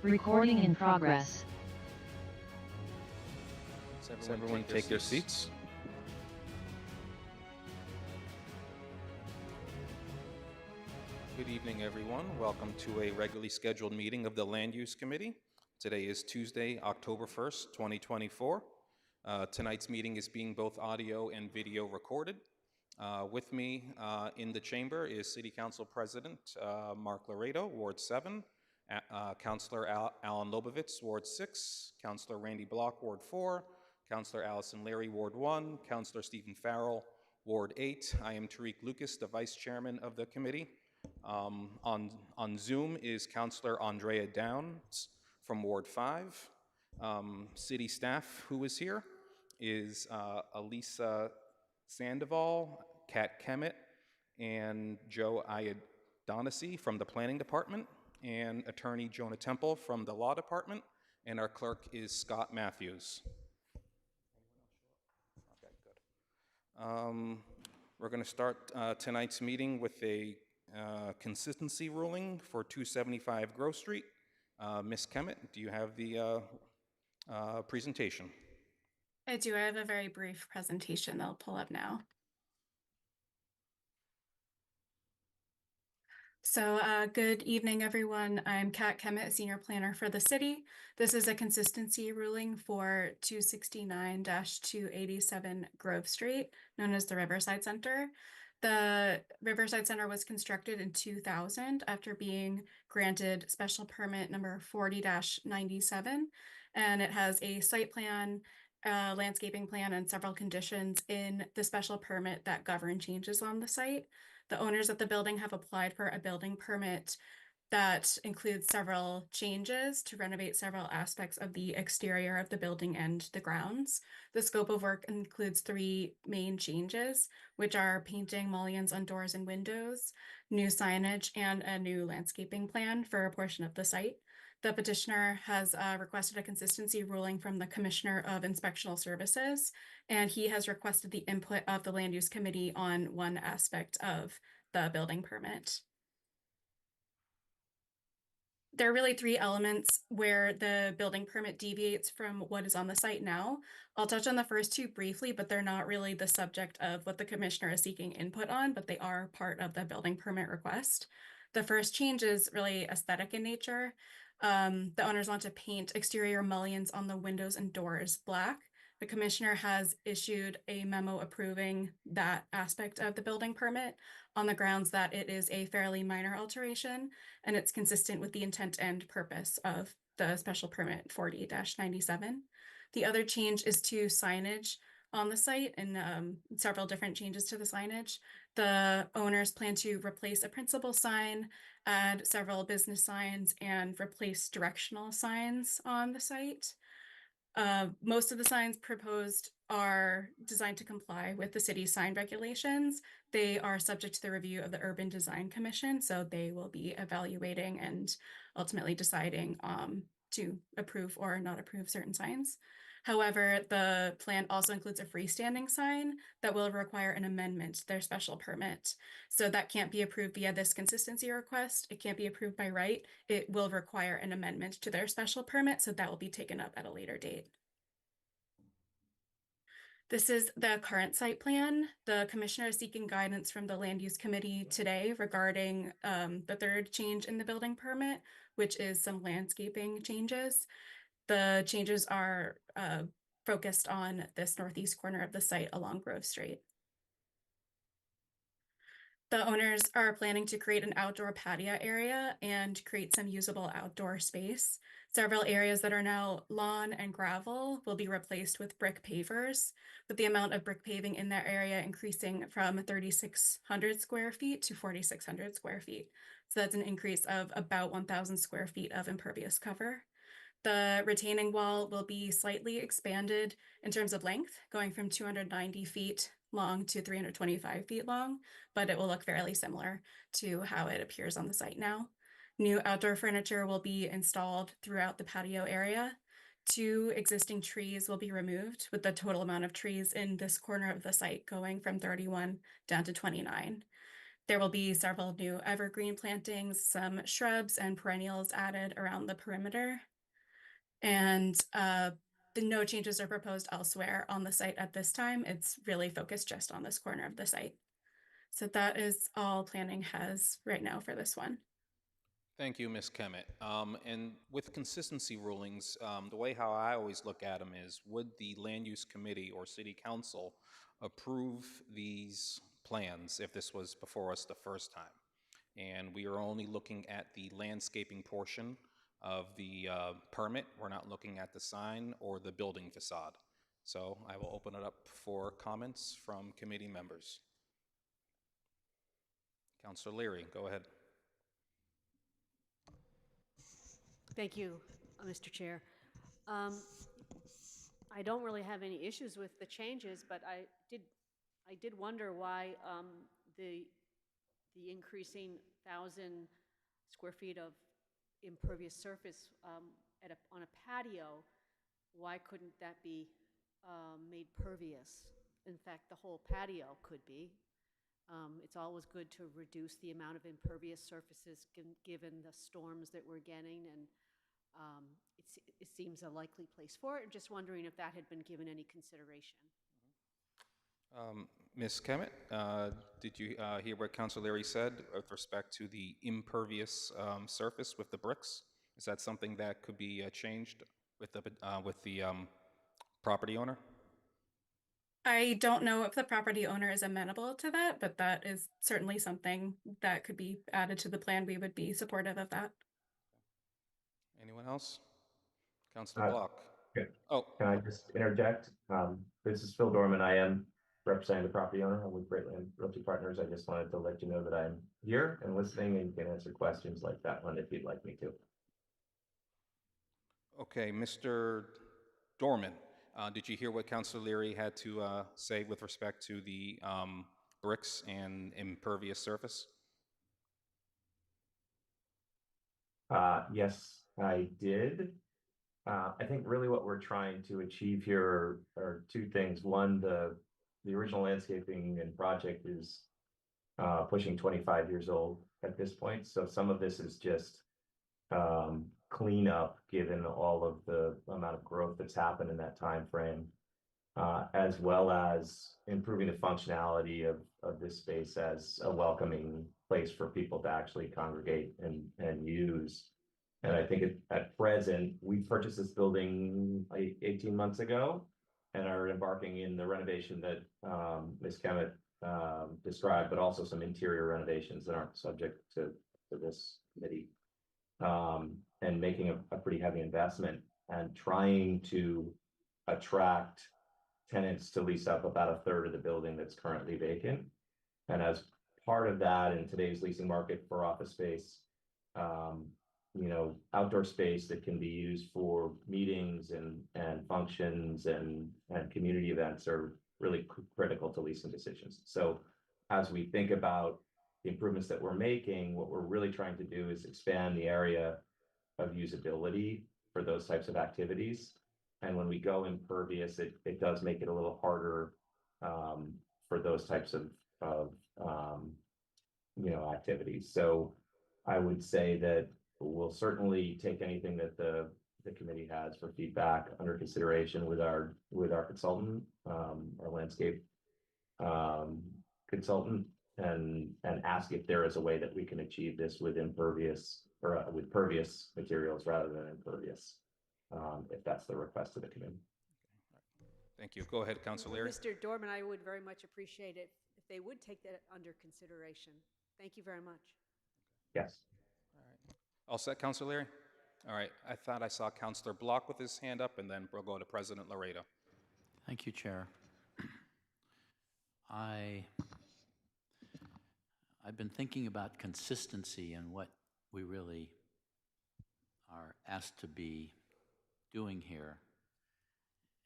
Recording in progress. Everyone take their seats. Good evening, everyone. Welcome to a regularly scheduled meeting of the Land Use Committee. Today is Tuesday, October 1st, 2024. Tonight's meeting is being both audio and video recorded. With me in the chamber is City Council President Mark Laredo, Ward 7, Councilor Alan Lobovitz, Ward 6, Councilor Randy Block, Ward 4, Councilor Allison Leary, Ward 1, Councilor Stephen Farrell, Ward 8. I am Tariq Lucas, the Vice Chairman of the committee. On Zoom is Councilor Andrea Downs from Ward 5. City staff who is here is Elisa Sandoval, Kat Kemet, and Joe Iadonisi from the Planning Department, and Attorney Jonah Temple from the Law Department, and our clerk is Scott Matthews. Okay, good. We're going to start tonight's meeting with a consistency ruling for 275 Grove Street. Ms. Kemet, do you have the presentation? I do. I have a very brief presentation that I'll pull up now. So good evening, everyone. I'm Kat Kemet, Senior Planner for the city. This is a consistency ruling for 269-287 Grove Street, known as the Riverside Center. The Riverside Center was constructed in 2000 after being granted special permit number 40-97, and it has a site plan, landscaping plan, and several conditions in the special permit that govern changes on the site. The owners of the building have applied for a building permit that includes several changes to renovate several aspects of the exterior of the building and the grounds. The scope of work includes 3 main changes, which are painting mullions on doors and windows, new signage, and a new landscaping plan for a portion of the site. The petitioner has requested a consistency ruling from the Commissioner of Inspectional Services, and he has requested the input of the Land Use Committee on one aspect of the building permit. There are really 3 elements where the building permit deviates from what is on the site now. I'll touch on the first 2 briefly, but they're not really the subject of what the commissioner is seeking input on, but they are part of the building permit request. The first change is really aesthetic in nature. The owners want to paint exterior mullions on the windows and doors black. The commissioner has issued a memo approving that aspect of the building permit on the grounds that it is a fairly minor alteration and it's consistent with the intent and purpose of the special permit 40-97. The other change is to signage on the site and several different changes to the signage. The owners plan to replace a principal sign, add several business signs, and replace directional signs on the site. Most of the signs proposed are designed to comply with the city's sign regulations. They are subject to the review of the Urban Design Commission, so they will be evaluating and ultimately deciding to approve or not approve certain signs. However, the plan also includes a freestanding sign that will require an amendment to their special permit. So that can't be approved via this consistency request. It can't be approved by right. It will require an amendment to their special permit, so that will be taken up at a later date. This is the current site plan. The commissioner is seeking guidance from the Land Use Committee today regarding the third change in the building permit, which is some landscaping changes. The changes are focused on this northeast corner of the site along Grove Street. The owners are planning to create an outdoor patio area and create some usable outdoor space. Several areas that are now lawn and gravel will be replaced with brick pavers, with the amount of brick paving in that area increasing from 3,600 square feet to 4,600 square feet. So that's an increase of about 1,000 square feet of impervious cover. The retaining wall will be slightly expanded in terms of length, going from 290 feet long to 325 feet long, but it will look fairly similar to how it appears on the site now. New outdoor furniture will be installed throughout the patio area. 2 existing trees will be removed, with the total amount of trees in this corner of the site going from 31 down to 29. There will be several new evergreen plantings, some shrubs and perennials added around the perimeter. And no changes are proposed elsewhere on the site at this time. It's really focused just on this corner of the site. So that is all planning has right now for this one. Thank you, Ms. Kemet. And with consistency rulings, the way how I always look at them is, would the Land Use Committee or City Council approve these plans if this was before us the first time? And we are only looking at the landscaping portion of the permit. We're not looking at the sign or the building facade. So I will open it up for comments from committee members. Councilor Leary, go ahead. Thank you, Mr. Chair. I don't really have any issues with the changes, but I did wonder why the increasing 1,000 square feet of impervious surface on a patio, why couldn't that be made pervious? In fact, the whole patio could be. It's always good to reduce the amount of impervious surfaces given the storms that we're getting, and it seems a likely place for it. I'm just wondering if that had been given any consideration. Ms. Kemet, did you hear what Councilor Leary said with respect to the impervious surface with the bricks? Is that something that could be changed with the property owner? I don't know if the property owner is amenable to that, but that is certainly something that could be added to the plan. We would be supportive of that. Anyone else? Councilor Block. Can Oh, can I just interject? This is Phil Dorman. I am representing the property owner with Greatland Realty Partners. I just wanted to let you know that I'm here and listening and can answer questions like that one if you'd like me to. okay, Mr. Dorman, did you hear what Councilor Leary had to say with respect to the bricks and impervious surface? Yes, I did. I think really what we're trying to achieve here are two things. One, the original landscaping and project is pushing 25 years old at this point. So some of this is just cleanup, given all of the amount of growth that's happened in that time frame, as well as improving the functionality of this space as a welcoming place for people to actually congregate and use. And I think at present, we purchased this building like 18 months ago and are embarking in the renovation that Ms. Kemet described, but also some interior renovations that aren't subject to this committee. And making a pretty heavy investment and trying to attract tenants to lease up about a third of the building that's currently vacant. And as part of that, in today's leasing market for office space, outdoor space that can be used for meetings and functions and community events are really critical to leasing decisions. So as we think about the improvements that we're making, what we're really trying to do is expand the area of usability for those types of activities. And when we go impervious, it does make it a little harder for those types of activities. So I would say that we'll certainly take anything that the committee has for feedback under consideration with our consultant, our landscape consultant, and ask if there is a way that we can achieve this with impervious or with pervious materials rather than impervious, if that's the request of the committee. Thank you. Go ahead, Councilor Leary. Mr. Dorman, I would very much appreciate it if they would take that under consideration. Thank you very much. Yes. All right. All set, Councilor Leary? All right. I thought I saw Councilor Block with his hand up, and then we'll go to President Laredo. Thank you, Chair. I've been thinking about consistency and what we really are asked to be doing here.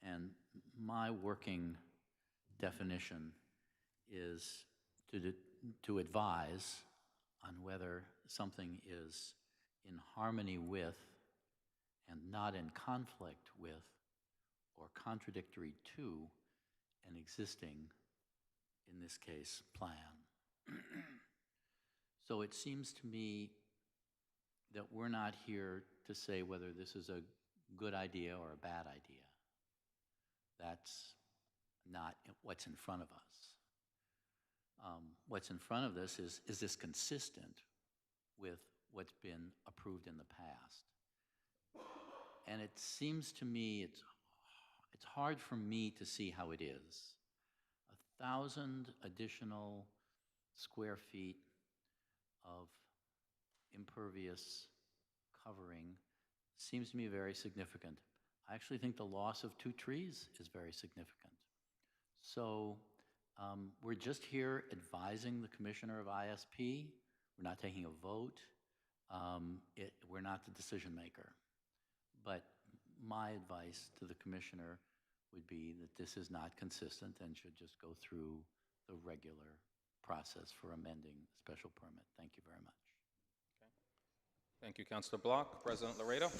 And my working definition is to advise on whether something is in harmony with and not in conflict with or contradictory to an existing, in this case, plan. So it seems to me that we're not here to say whether this is a good idea or a bad idea. That's not what's in front of us. What's in front of this is this consistent with what's been approved in the past? And it seems to me it's hard for me to see how it is. 1,000 additional square feet of impervious covering seems to me very significant. I actually think the loss of 2 trees is very significant. So we're just here advising the Commissioner of ISP. We're not taking a vote. We're not the decision maker. But my advice to the Commissioner would be that this is not consistent and should just go through the regular process for amending the special permit. Thank you very much. Thank you, Councilor Block. President Laredo?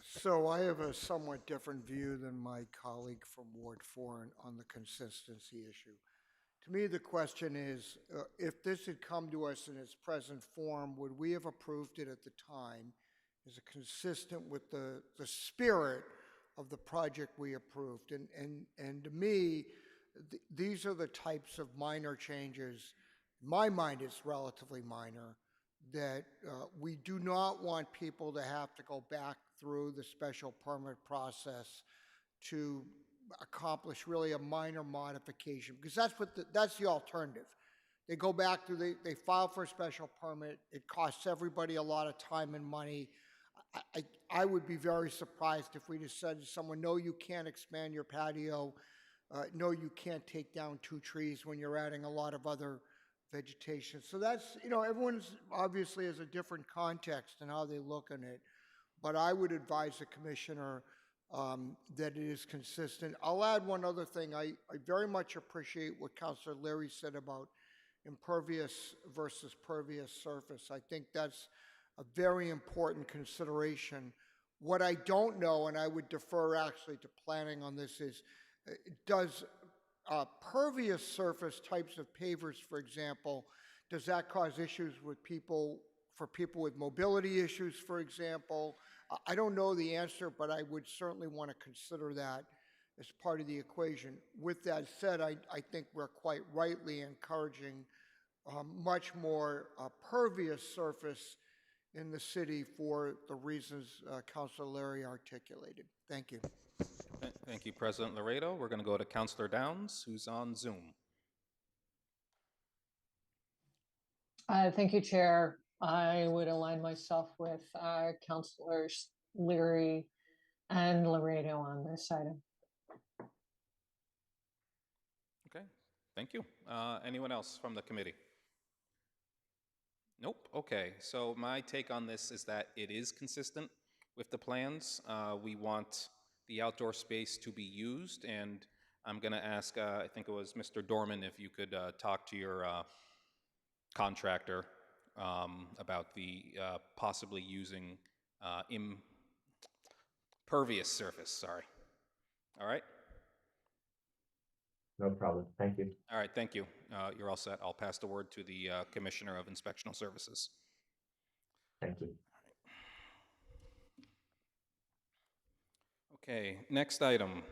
So I have a somewhat different view than my colleague from Ward 4 on the consistency issue. To me, the question is, if this had come to us in its present form, would we have approved it at the time? Is it consistent with the spirit of the project we approved? And to me, these are the types of minor changes, in my mind it's relatively minor, that we do not want people to have to go back through the special permit process to accomplish really a minor modification, because that's the alternative. They go back through, they file for a special permit, it costs everybody a lot of time and money. I would be very surprised if we just said to someone, no, you can't expand your patio, no, you can't take down 2 trees when you're adding a lot of other vegetation. So that's, everyone's obviously has a different context and how they look on it, but I would advise the Commissioner that it is consistent. I'll add one other thing. I very much appreciate what Councilor Leary said about impervious versus pervious surface. I think that's a very important consideration. What I don't know, and I would defer actually to planning on this, is does pervious surface types of pavers, for example, does that cause issues with people with mobility issues, for example? I don't know the answer, but I would certainly want to consider that as part of the equation. With that said, I think we're quite rightly encouraging much more pervious surface in the city for the reasons Councilor Larry articulated. Thank you. Thank you, President Laredo. We're going to go to Councilor Downs, who's on Zoom. Thank you, Chair. I would align myself with Councilors Leary and Laredo on this item. Okay, thank you. Anyone else from the committee? Nope. Okay, so my take on this is that it is consistent with the plans. We want the outdoor space to be used, and I'm going to ask, I think it was Mr. Dorman, if you could talk to your contractor about the possibly using impervious surface, sorry. All right? No problem. Thank you. All right, thank you. You're all set. I'll pass the word to the Commissioner of Inspectional Services. Thank you. Okay, next item.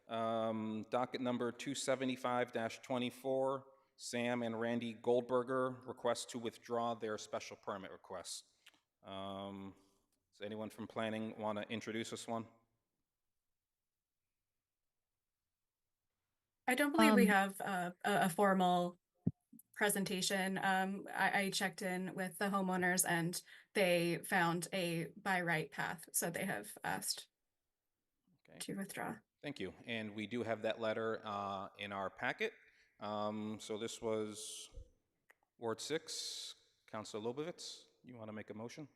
Docket number 275-24, Sam and Randy Goldberger request to withdraw their special permit request. Does anyone from planning want to introduce this one? I don't believe we have a formal presentation. I checked in with the homeowners and they found a by right path, so they have asked to withdraw. Thank you. And we do have that letter in our packet. So this was Ward 6. Councilor Lobovitz, you want to make a motion?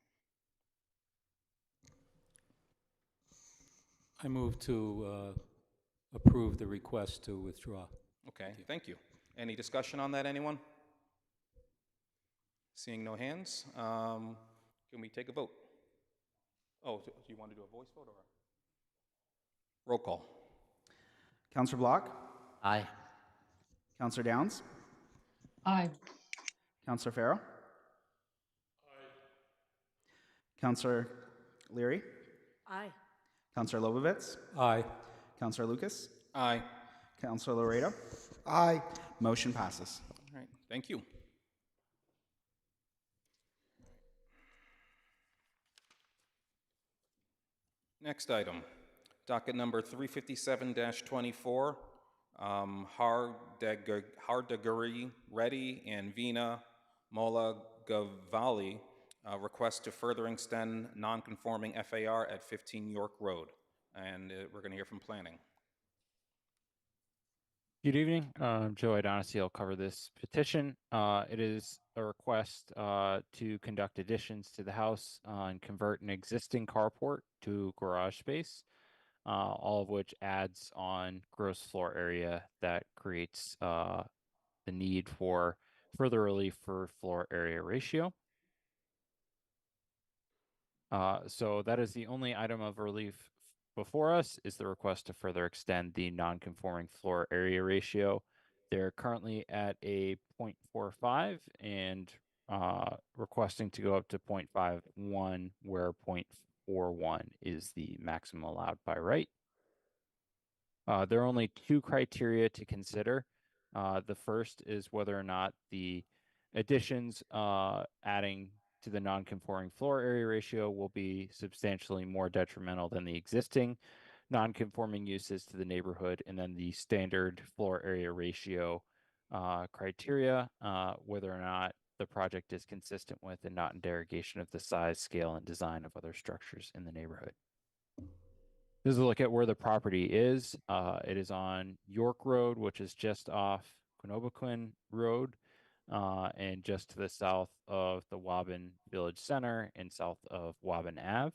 I move to approve the request to withdraw. Okay, thank you. Any discussion on that, anyone? Seeing no hands, can we take a vote? Oh, do you want to do a voice vote or a roll call? Councilor Block? Aye. Councilor Downs? Aye. Councilor Farrell? Counselor Leary, Aye. Counselor Lobovitz, Aye. Counselor Lucas, Aye. Counselor Laredo. Aye. Motion passes. All right, thank you. Next item, docket number 357-24, Hardaguri Reddy and Vina Mola Gavali request to further extend non-conforming FAR at 15 York Road. And we're going to hear from planning. Good evening. Joe O'Donoghue will cover this petition. It is a request to conduct additions to the house and convert an existing carport to garage space, all of which adds on gross floor area that creates the need for further relief for floor area ratio. So that is the only item of relief before us is the request to further extend the non-conforming floor area ratio. They're currently at a 0.45 and requesting to go up to 0.51, where 0.41 is the maximum allowed by right. There are only two criteria to consider. The first is whether or not the additions adding to the non-conforming floor area ratio will be substantially more detrimental than the existing non-conforming uses to the neighborhood, and then the standard floor area ratio criteria, whether or not the project is consistent with and not in derogation of the size, scale, and design of other structures in the neighborhood. This is a look at where the property is. It is on York Road, which is just off Quinobaquin Road, and just to the south of the Waban Village Center and south of Waban Ave.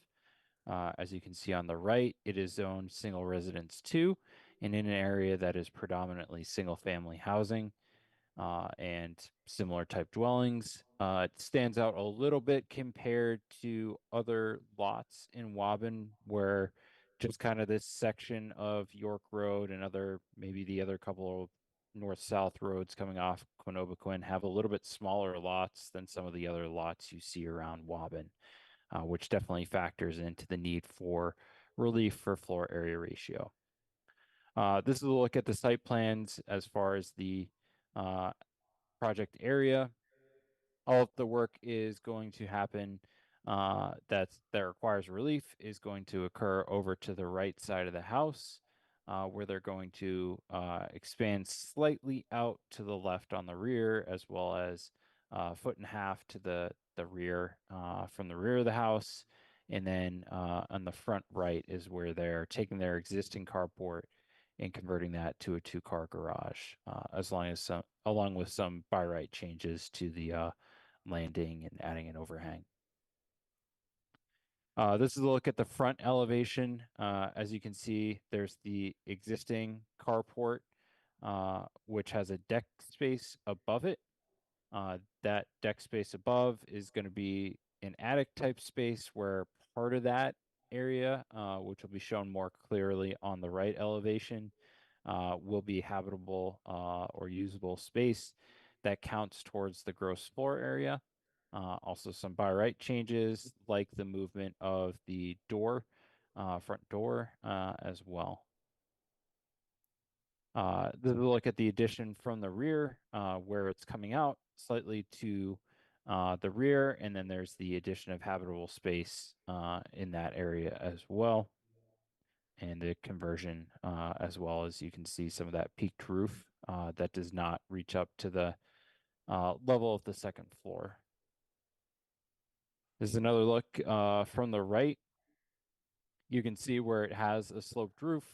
As you can see on the right, it is zoned single residence 2 and in an area that is predominantly single family housing and similar type dwellings. It stands out a little bit compared to other lots in Waban, where just kind of this section of York Road and maybe the other couple of north-south roads coming off Quinobaquin have a little bit smaller lots than some of the other lots you see around Waban, which definitely factors into the need for relief for floor area ratio. This is a look at the site plans as far as the project area. All of the work is going to happen that requires relief is going to occur over to the right side of the house, where they're going to expand slightly out to the left on the rear, as well as a foot and a half to the rear from the rear of the house. And then on the front right is where they're taking their existing carport and converting that to a 2-car garage, along with some by right changes to the landing and adding an overhang. This is a look at the front elevation. As you can see, there's the existing carport, which has a deck space above it. That deck space above is going to be an attic type space where part of that area, which will be shown more clearly on the right elevation, will be habitable or usable space that counts towards the gross floor area. Also some by right changes like the movement of the door, front door as well. This is a look at the addition from the rear, where it's coming out slightly to the rear, and then there's the addition of habitable space in that area as well, and the conversion, as well as you can see some of that peaked roof that does not reach up to the level of the second floor. This is another look from the right. You can see where it has a sloped roof.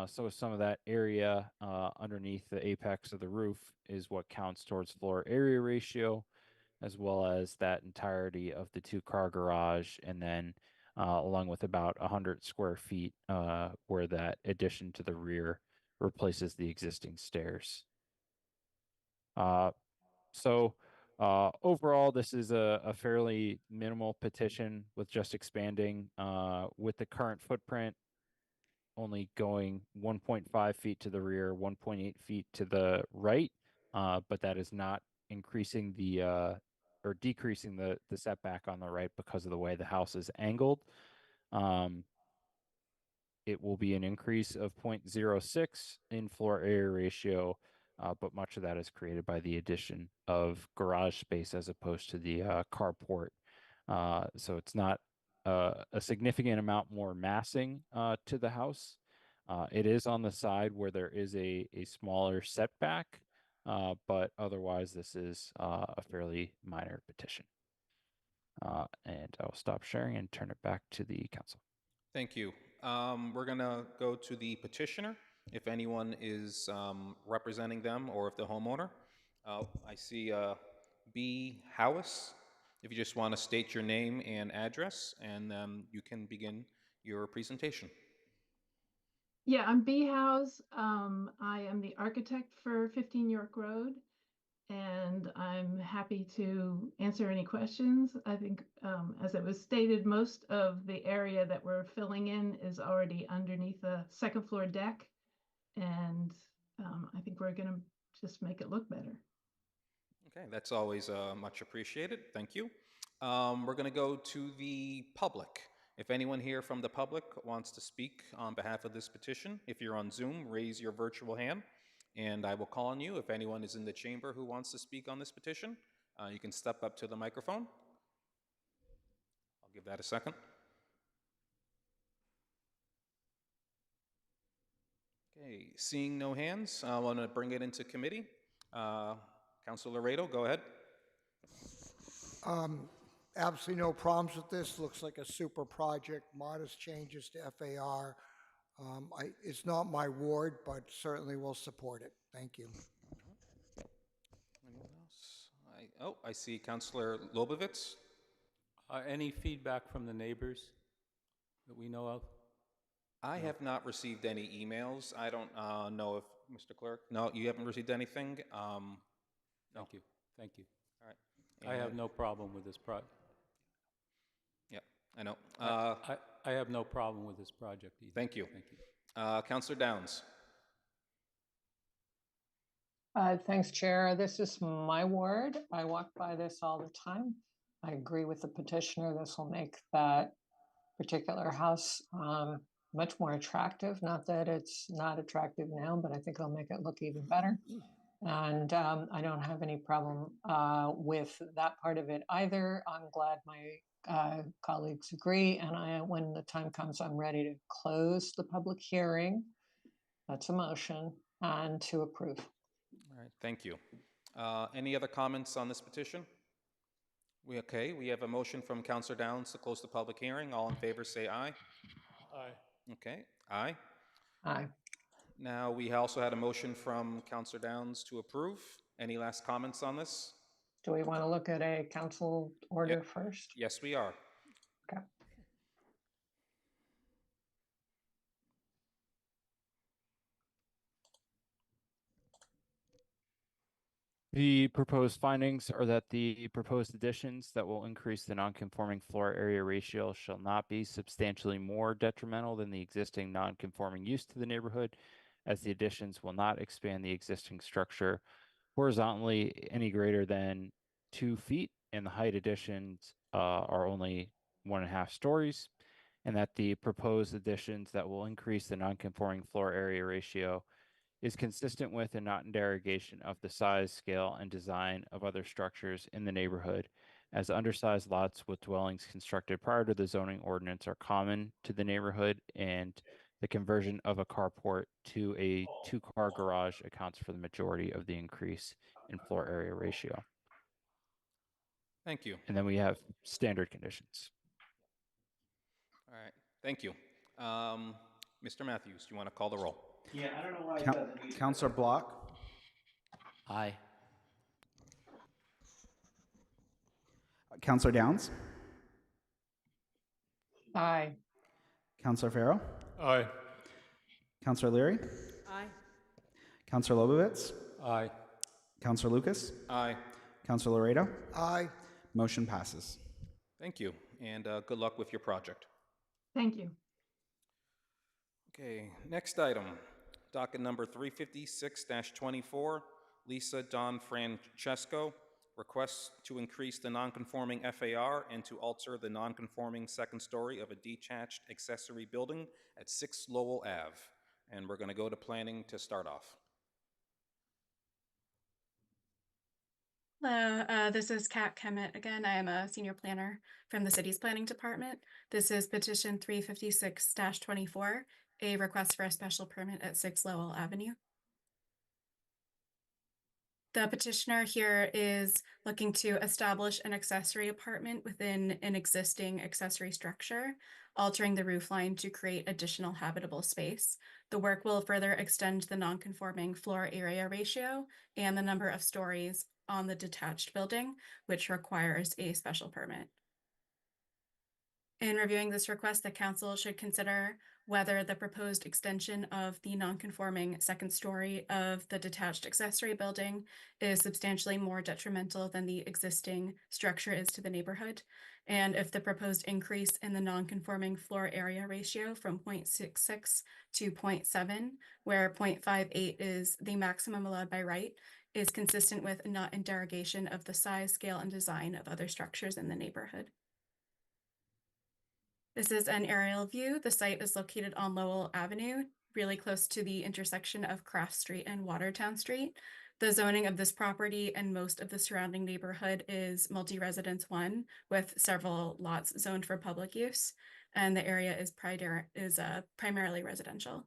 So some of that area underneath the apex of the roof is what counts towards floor area ratio, as well as that entirety of the 2-car garage, and then along with about 100 square feet where that addition to the rear replaces the existing stairs. Overall, this is a fairly minimal petition with just expanding with the current footprint only going 1.5 feet to the rear, 1.8 feet to the right, but that is not increasing the or decreasing the setback on the right because of the way the house is angled. It will be an increase of 0.06 in floor area ratio, but much of that is created by the addition of garage space as opposed to the carport. So it's not a significant amount more massing to the house. It is on the side where there is a smaller setback, but otherwise this is a fairly minor petition. And I will stop sharing and turn it back to the council. Thank you. We're going to go to the petitioner, if anyone is representing them or if the homeowner. I see B. Howes. If you just want to state your name and address, and you can begin your presentation. Yeah, I'm B. House. I am the architect for 15 York Road, and I'm happy to answer any questions. I think, as it was stated, most of the area that we're filling in is already underneath the second floor deck, and I think we're going to just make it look better. Okay, that's always much appreciated. Thank you. We're going to go to the public. If anyone here from the public wants to speak on behalf of this petition, if you're on Zoom, raise your virtual hand, and I will call on you. If anyone is in the chamber who wants to speak on this petition, you can step up to the microphone. I'll give that a second. Okay, seeing no hands, I want to bring it into committee. Councilor Laredo, go ahead. Absolutely no problems with this. Looks like a super project, modest changes to FAR. It's not my ward, but certainly will support it. Thank you. Anyone else? I see Councilor Lobovitz. Any feedback from the neighbors that we know of? I have not received any emails. I don't know if, Mr. Clerk, no, you haven't received anything? No. Thank you. Thank you. All right. I have no problem with this project. Yeah, I know. I have no problem with this project either. Thank you. Thank you. Councilor Downs. Thanks, Chair. This is my ward. I walk by this all the time. I agree with the petitioner. This will make that particular house much more attractive. Not that it's not attractive now, but I think it'll make it look even better. And I don't have any problem with that part of it either. I'm glad my colleagues agree. And when the time comes, I'm ready to close the public hearing. That's a motion, and to approve. All right, thank you. Any other comments on this petition? We have a motion from Councilor Downs to close the public hearing. All in favor say aye. Aye. Okay, aye. Aye. Now, we also had a motion from Councilor Downs to approve. Any last comments on this? Do we want to look at a council order first? Yes, we are. Okay. The proposed findings are that the proposed additions that will increase the non-conforming floor area ratio shall not be substantially more detrimental than the existing non-conforming use to the neighborhood, as the additions will not expand the existing structure horizontally any greater than 2 feet, and the height additions are only 1.5 stories, and that the proposed additions that will increase the non-conforming floor area ratio is consistent with and not in derogation of the size, scale, and design of other structures in the neighborhood, as undersized lots with dwellings constructed prior to the zoning ordinance are common to the neighborhood, and the conversion of a carport to a 2-car garage accounts for the majority of the increase in floor area ratio. Thank you. And then we have standard conditions. All right, thank you. Mr. Matthews, do you want to call the roll? Yeah, I don't know why it doesn't. Councilor Block, Aye. Councilor Downs, Aye. Councilor Farrow, Aye. Councilor Leary, Aye. Councilor Lobovitz, Aye. Councilor Lucas, Aye. Councilor Laredo. Aye. Motion passes. Thank you, and good luck with your project. Thank you. Okay, next item, docket number 356-24, Lisa Don Francesco, requests to increase the nonconforming FAR and to alter the nonconforming second story of a detached accessory building at 6 Lowell Ave. And we're going to go to planning to start off. Hello, this is Kat Kemet again. I am a senior planner from the city's planning department. This is petition 356-24, a request for a special permit at 6 Lowell Avenue. The petitioner here is looking to establish an accessory apartment within an existing accessory structure, altering the roof line to create additional habitable space. The work will further extend the nonconforming floor area ratio and the number of stories on the detached building, which requires a special permit. In reviewing this request, the council should consider whether the proposed extension of the nonconforming second story of the detached accessory building is substantially more detrimental than the existing structure is to the neighborhood, and if the proposed increase in the nonconforming floor area ratio from 0.66 to 0.7, where 0.58 is the maximum allowed by right, is consistent with and not in derogation of the size, scale, and design of other structures in the neighborhood. This is an aerial view. The site is located on Lowell Avenue, really close to the intersection of Craft Street and Watertown Street. The zoning of this property and most of the surrounding neighborhood is multi-residence 1, with several lots zoned for public use, and the area is primarily residential.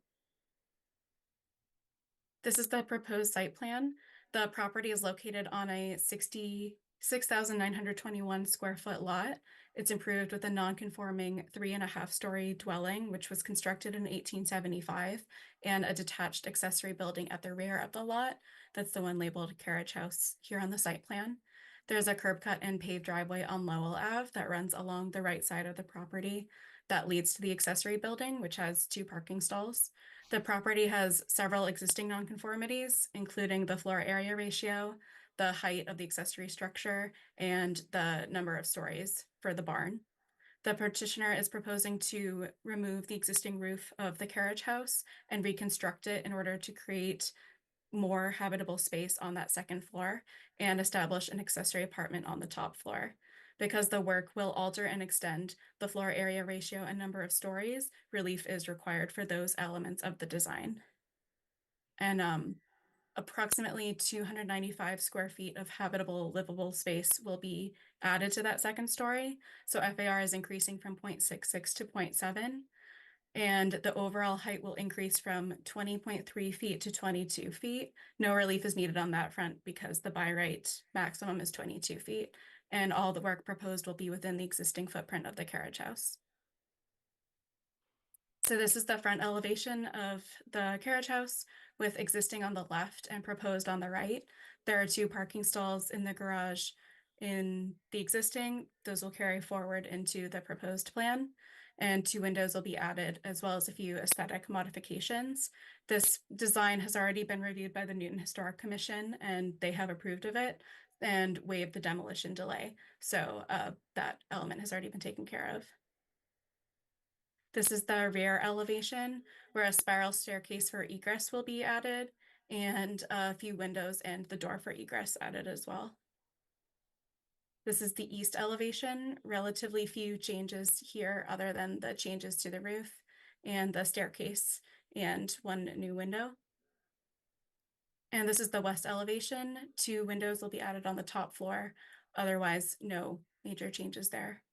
This is the proposed site plan. The property is located on a 66,921 square foot lot. It's improved with a non-conforming 3.5-story dwelling, which was constructed in 1875, and a detached accessory building at the rear of the lot. That's the one labeled Carriage House here on the site plan. There's a curb cut and paved driveway on Lowell Ave that runs along the right side of the property that leads to the accessory building, which has 2 parking stalls. The property has several existing nonconformities, including the floor area ratio, the height of the accessory structure, and the number of stories for the barn. The petitioner is proposing to remove the existing roof of the carriage house and reconstruct it in order to create more habitable space on that second floor and establish an accessory apartment on the top floor. Because the work will alter and extend the floor area ratio and number of stories, relief is required for those elements of the design. And approximately 295 square feet of habitable livable space will be added to that second story. So FAR is increasing from 0.66 to 0.7. And the overall height will increase from 20.3 feet to 22 feet. No relief is needed on that front because the by right maximum is 22 feet. And all the work proposed will be within the existing footprint of the carriage house. So this is the front elevation of the carriage house with existing on the left and proposed on the right. There are 2 parking stalls in the garage in the existing. Those will carry forward into the proposed plan, and 2 windows will be added, as well as a few aesthetic modifications. This design has already been reviewed by the Newton Historic Commission, and they have approved of it and waived the demolition delay. So that element has already been taken care of. This is the rear elevation where a spiral staircase for egress will be added and a few windows and the door for egress added as well. This is the east elevation, relatively few changes here other than the changes to the roof and the staircase and 1 new window. And this is the west elevation. 2 windows will be added on the top floor. Otherwise, no major changes there.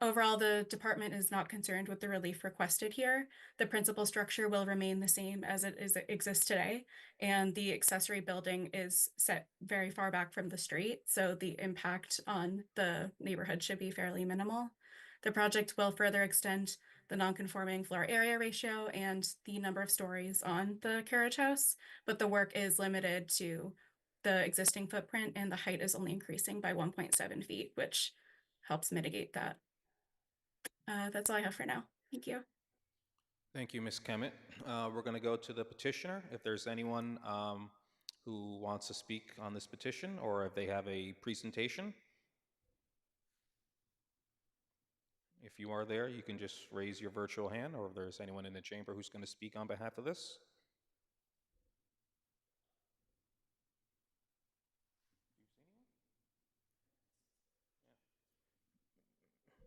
Overall, the department is not concerned with the relief requested here. The principal structure will remain the same as it exists today, and the accessory building is set very far back from the street, so the impact on the neighborhood should be fairly minimal. The project will further extend the nonconforming floor area ratio and the number of stories on the carriage house, but the work is limited to the existing footprint, and the height is only increasing by 1.7 feet, which helps mitigate that. That's all I have for now. Thank you. Thank you, Ms. Kemet. We're going to go to the petitioner. If there's anyone who wants to speak on this petition, or if they have a presentation. If you are there, you can just raise your virtual hand, or if there's anyone in the chamber who's going to speak on behalf of this.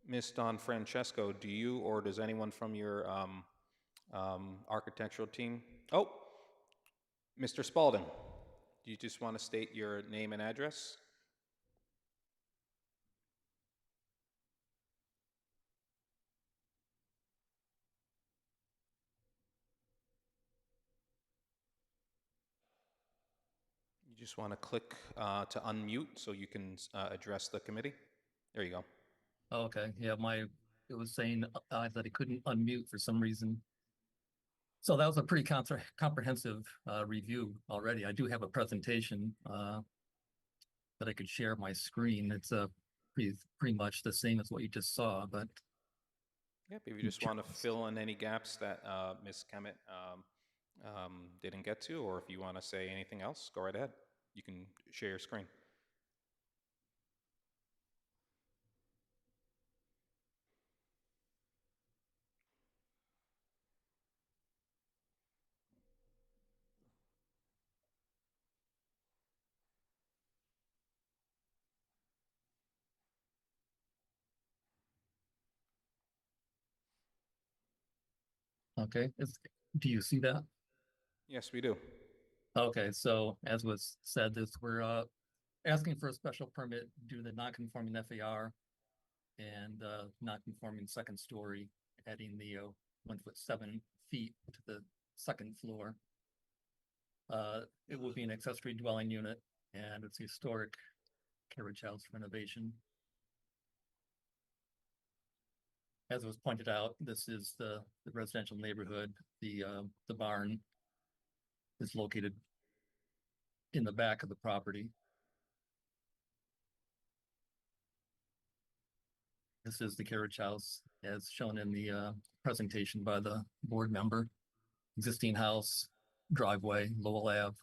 Ms. Don Francesco, do you or does anyone from your architectural team? Oh, Mr. Spalding, do you just want to state your name and address? You just want to click to unmute so you can address the committee. There you go. Okay, yeah, it was saying that it couldn't unmute for some reason. So that was a pretty comprehensive review already. I do have a presentation that I could share my screen. It's pretty much the same as what you just saw, but Yep, if you just want to fill in any gaps that Ms. Kemet didn't get to, or if you want to say anything else, go right ahead. You can share your screen. okay. Do you see that? Yes, we do. Okay, so as was said, we're asking for a special permit due to the non-conforming FAR and non-conforming second story, adding the 1'7" to the second floor. It will be an accessory dwelling unit, and it's a historic carriage house renovation. As was pointed out, this is the residential neighborhood. The barn is located in the back of the property. This is the carriage house as shown in the presentation by the board member. Existing house, driveway, Lowell Ave.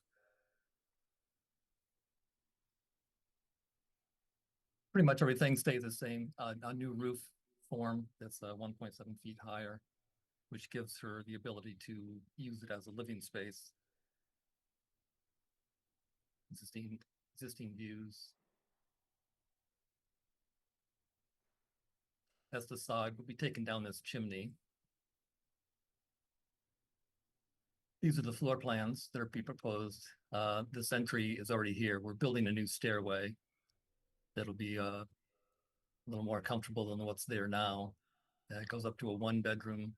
Pretty much everything stays the same. A new roof form that's 1.7 feet higher, which gives her the ability to use it as a living space. Existing views. As the side, we'll be taking down this chimney. These are the floor plans that are being proposed. This entry is already here. We're building a new stairway that'll be a little more comfortable than what's there now. It goes up to a 1-bedroom,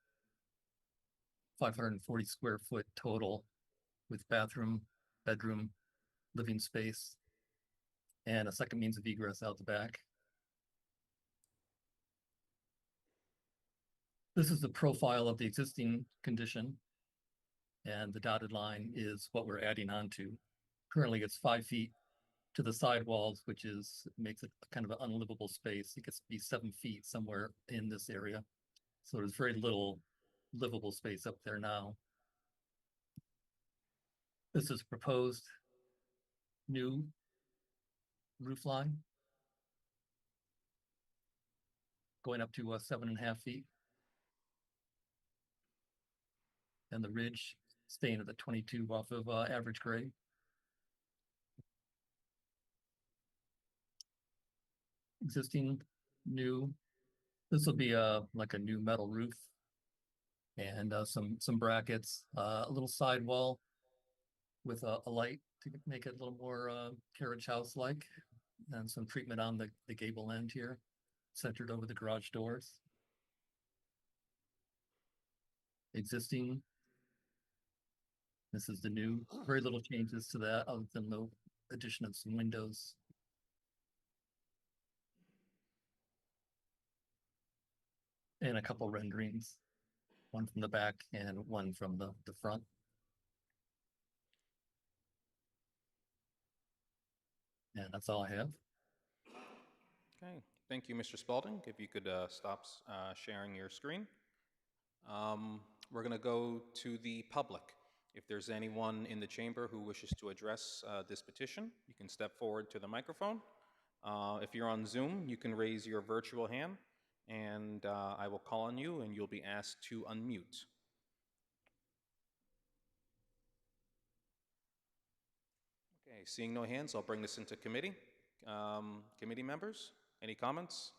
540 square foot total with bathroom, bedroom, living space, and a second means of egress out the back. This is the profile of the existing condition, and the dotted line is what we're adding on to. Currently, it's 5 feet to the sidewalls, which makes it kind of an unlivable space. It gets to be 7 feet somewhere in this area. So there's very little livable space up there now. This is proposed new roof line going up to 7.5 feet. And the ridge staying at the 22 off of average grade. Existing new, this will be like a new metal roof and some brackets, a little sidewall with a light to make it a little more carriage house like, and some treatment on the gable end here, centered over the garage doors. Existing, this is the new, very little changes to that other than the addition of some windows. And a couple renderings, one from the back and one from the front. And that's all I have. Okay, thank you, Mr. Spalding. If you could stop sharing your screen. We're going to go to the public. If there's anyone in the chamber who wishes to address this petition, you can step forward to the microphone. If you're on Zoom, you can raise your virtual hand, and I will call on you, and you'll be asked to unmute. Okay, seeing no hands, I'll bring this into committee. Committee members, any comments?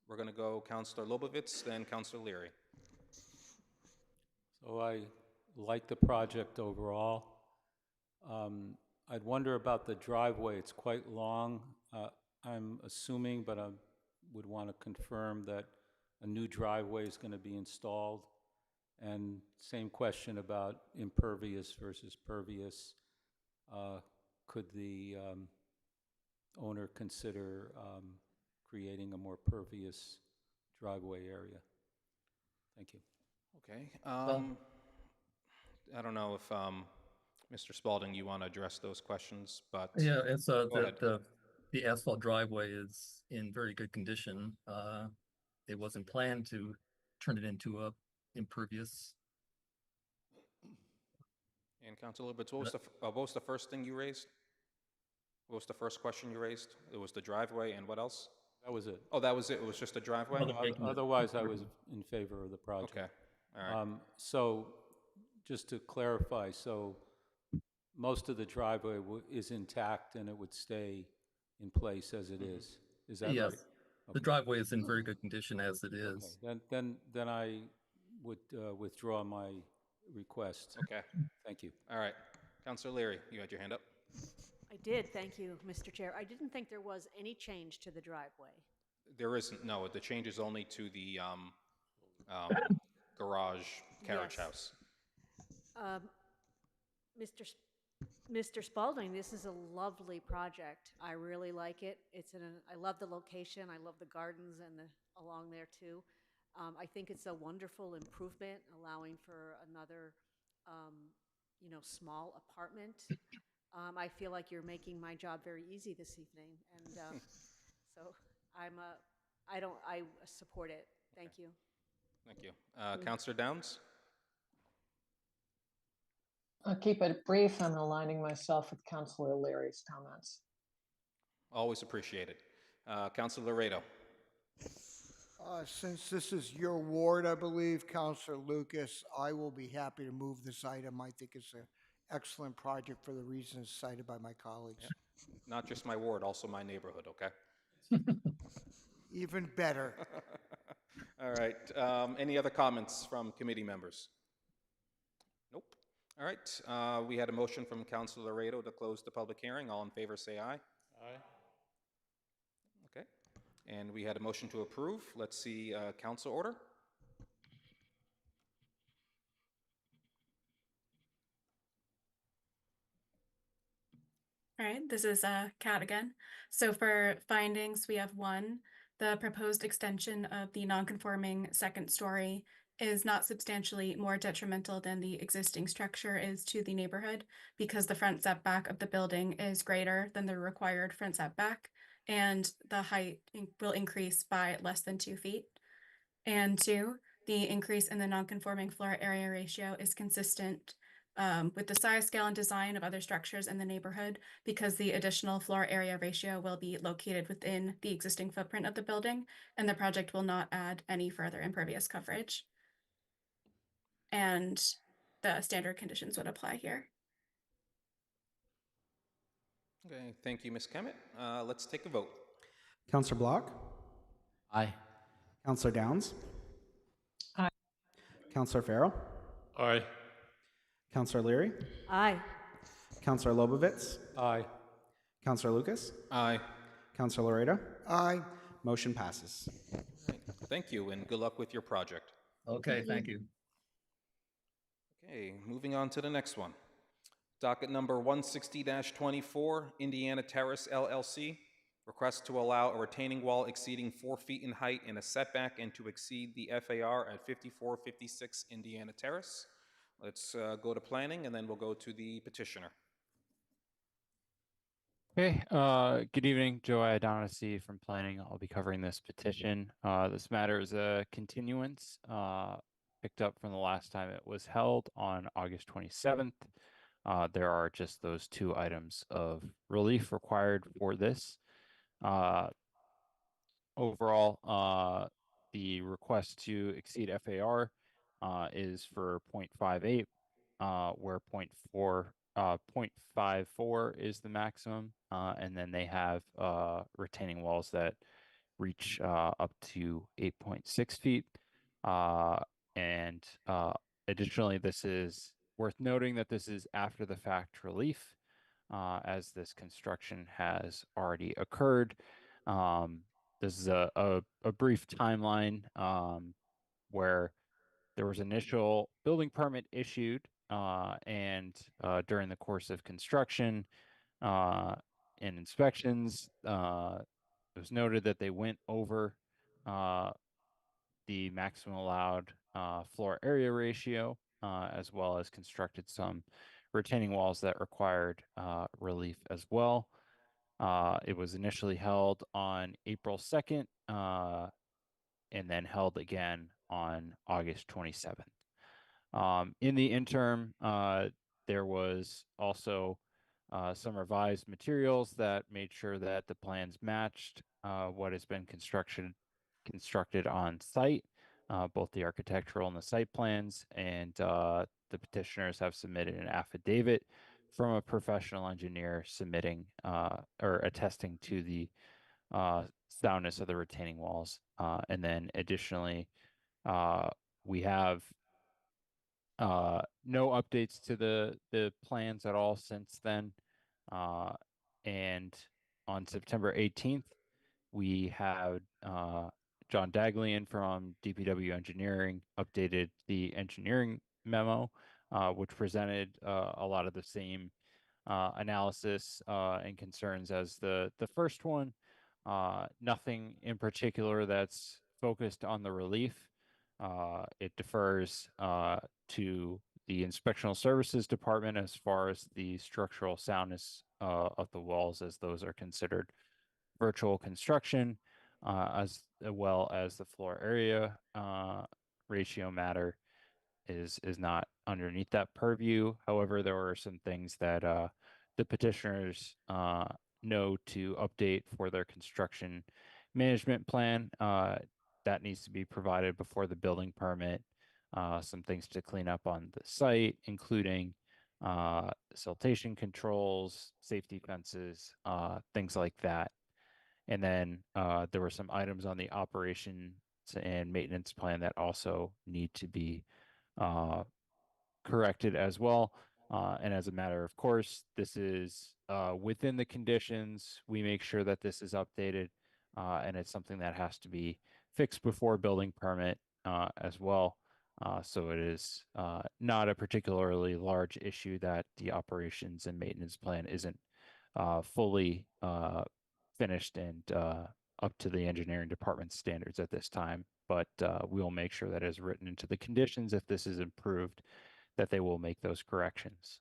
We're going to go Counselor Lobovitz, then Counselor Leary. So I like the project overall. I'd wonder about the driveway. It's quite long. I'm assuming, but I would want to confirm that a new driveway is going to be installed. And same question about impervious versus pervious. Could the owner consider creating a more pervious driveway area? Thank you. Okay. I don't know if Mr. Spalding, you want to address those questions, but Yeah, it's go ahead. the asphalt driveway is in very good condition. It wasn't planned to turn it into a impervious. And Councilor Lubitz, what was the first thing you raised? What was the first question you raised? It was the driveway, and what else? That was it. Oh, that was it. It was just a driveway. Otherwise, I was in favor of the project. Okay. All right. So, just to clarify, so most of the driveway is intact and it would stay in place as it is. Is that Yes. right? The driveway is in very good condition as it is. Okay. Then I would withdraw my request. Okay. Thank you. All right. Councilor Leary, you had your hand up. I did, thank you, Mr. Chair. I didn't think there was any change to the driveway. There isn't. No, the change is only to the garage carriage Yes. house. Mr. Spalding, this is a lovely project. I really like it. I love the location. I love the gardens and along there too. I think it's a wonderful improvement, allowing for another, small apartment. I feel like you're making my job very easy this evening, and so I support it. Thank you. Thank you. Councilor Downs? I'll keep it brief. I'm aligning myself with Councilor Leary's comments. Always appreciated. Councilor Laredo? Since this is your ward, I believe, Councilor Lucas, I will be happy to move this item. I think it's an excellent project for the reasons cited by my colleagues. Yeah. Not just my ward, also my neighborhood, okay? Even better. All right. Any other comments from committee members? Nope. All right. We had a motion from Councilor Laredo to close the public hearing. All in favor say aye. Aye. Okay. And we had a motion to approve. Let's see council order. All right, this is Kat again. So for findings, we have one, the proposed extension of the non-conforming second story is not substantially more detrimental than the existing structure is to the neighborhood because the front setback of the building is greater than the required front setback, and the height will increase by less than 2 feet. And two, the increase in the non-conforming floor area ratio is consistent with the size, scale, and design of other structures in the neighborhood because the additional floor area ratio will be located within the existing footprint of the building, and the project will not add any further impervious coverage. And the standard conditions would apply here. Okay, thank you, Ms. Kemet. Let's take a vote. Counselor Block? Aye. Counselor Downs? Aye. Counselor Farrell? Aye. Counselor Leary? Aye. Counselor Lobovitz? Aye. Counselor Lucas? Aye. Counselor Laredo? Aye. Motion passes. All right. Thank you, and good luck with your project. Okay, thank you. Okay, moving on to the next one. Docket number 160-24, Indiana Terrace LLC. Request to allow a retaining wall exceeding 4 feet in height in a setback and to exceed the FAR at 5456 Indiana Terrace. Let's go to planning, and then we'll go to the petitioner. Okay, good evening, Joe O'Donoghue from Planning. I'll be covering this petition. This matter is a continuance picked up from the last time it was held on August 27th. There are just those two items of relief required for this. Overall, the request to exceed FAR is for 0.58, where 0.54 is the maximum, and then they have retaining walls that reach up to 8.6 feet. And additionally, this is worth noting that this is after the fact relief, as this construction has already occurred. This is a brief timeline where there was initial building permit issued, and during the course of construction and inspections, it was noted that they went over the maximum allowed floor area ratio, as well as constructed some retaining walls that required relief as well. It was initially held on April 2nd, and then held again on August 27th. In the interim, there was also some revised materials that made sure that the plans matched what has been constructed on site, both the architectural and the site plans, and the petitioners have submitted an affidavit from a professional engineer submitting or attesting to the soundness of the retaining walls. And then additionally, we have no updates to the plans at all since then. And on September 18th, we had John Daglian from DPW Engineering updated the engineering memo, which presented a lot of the same analysis and concerns as the first one. Nothing in particular that's focused on the relief. It defers to the Inspectional Services Department as far as the structural soundness of the walls, as those are considered virtual construction, as well as the floor area ratio matter is not underneath that purview. However, there were some things that the petitioners know to update for their construction management plan. That needs to be provided before the building permit. Some things to clean up on the site, including siltation controls, safety fences, things like that. And then there were some items on the operations and maintenance plan that also need to be corrected as well. And as a matter of course, this is within the conditions. We make sure that this is updated, and it's something that has to be fixed before building permit as well. So it is not a particularly large issue that the operations and maintenance plan isn't fully finished and up to the engineering department standards at this time. But we will make sure that is written into the conditions if this is improved, that they will make those corrections.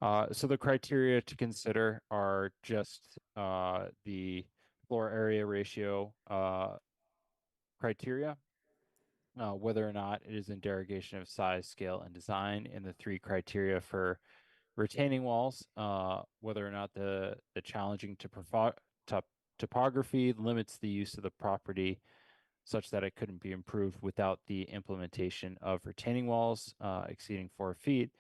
So the criteria to consider are just the floor area ratio criteria, whether or not it is in derogation of size, scale, and design, and the 3 criteria for retaining walls, whether or not the challenging topography limits the use of the property such that it couldn't be improved without the implementation of retaining walls exceeding 4 feet,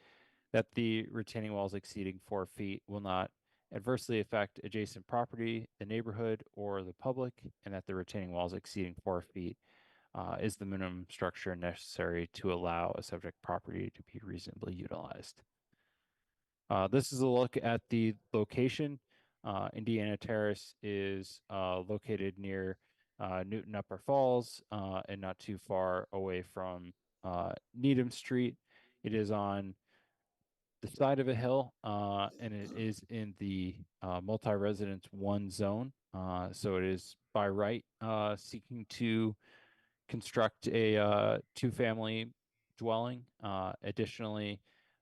that the retaining walls exceeding 4 feet will not adversely affect adjacent property, the neighborhood, or the public, and that the retaining walls exceeding 4 feet is the minimum structure necessary to allow a subject property to be reasonably utilized. This is a look at the location. Indiana Terrace is located near Newton Upper Falls and not too far away from Needham Street. It is on the side of a hill, and it is in the multi-residence 1 zone. So it is by right seeking to construct a 2-family dwelling. Additionally,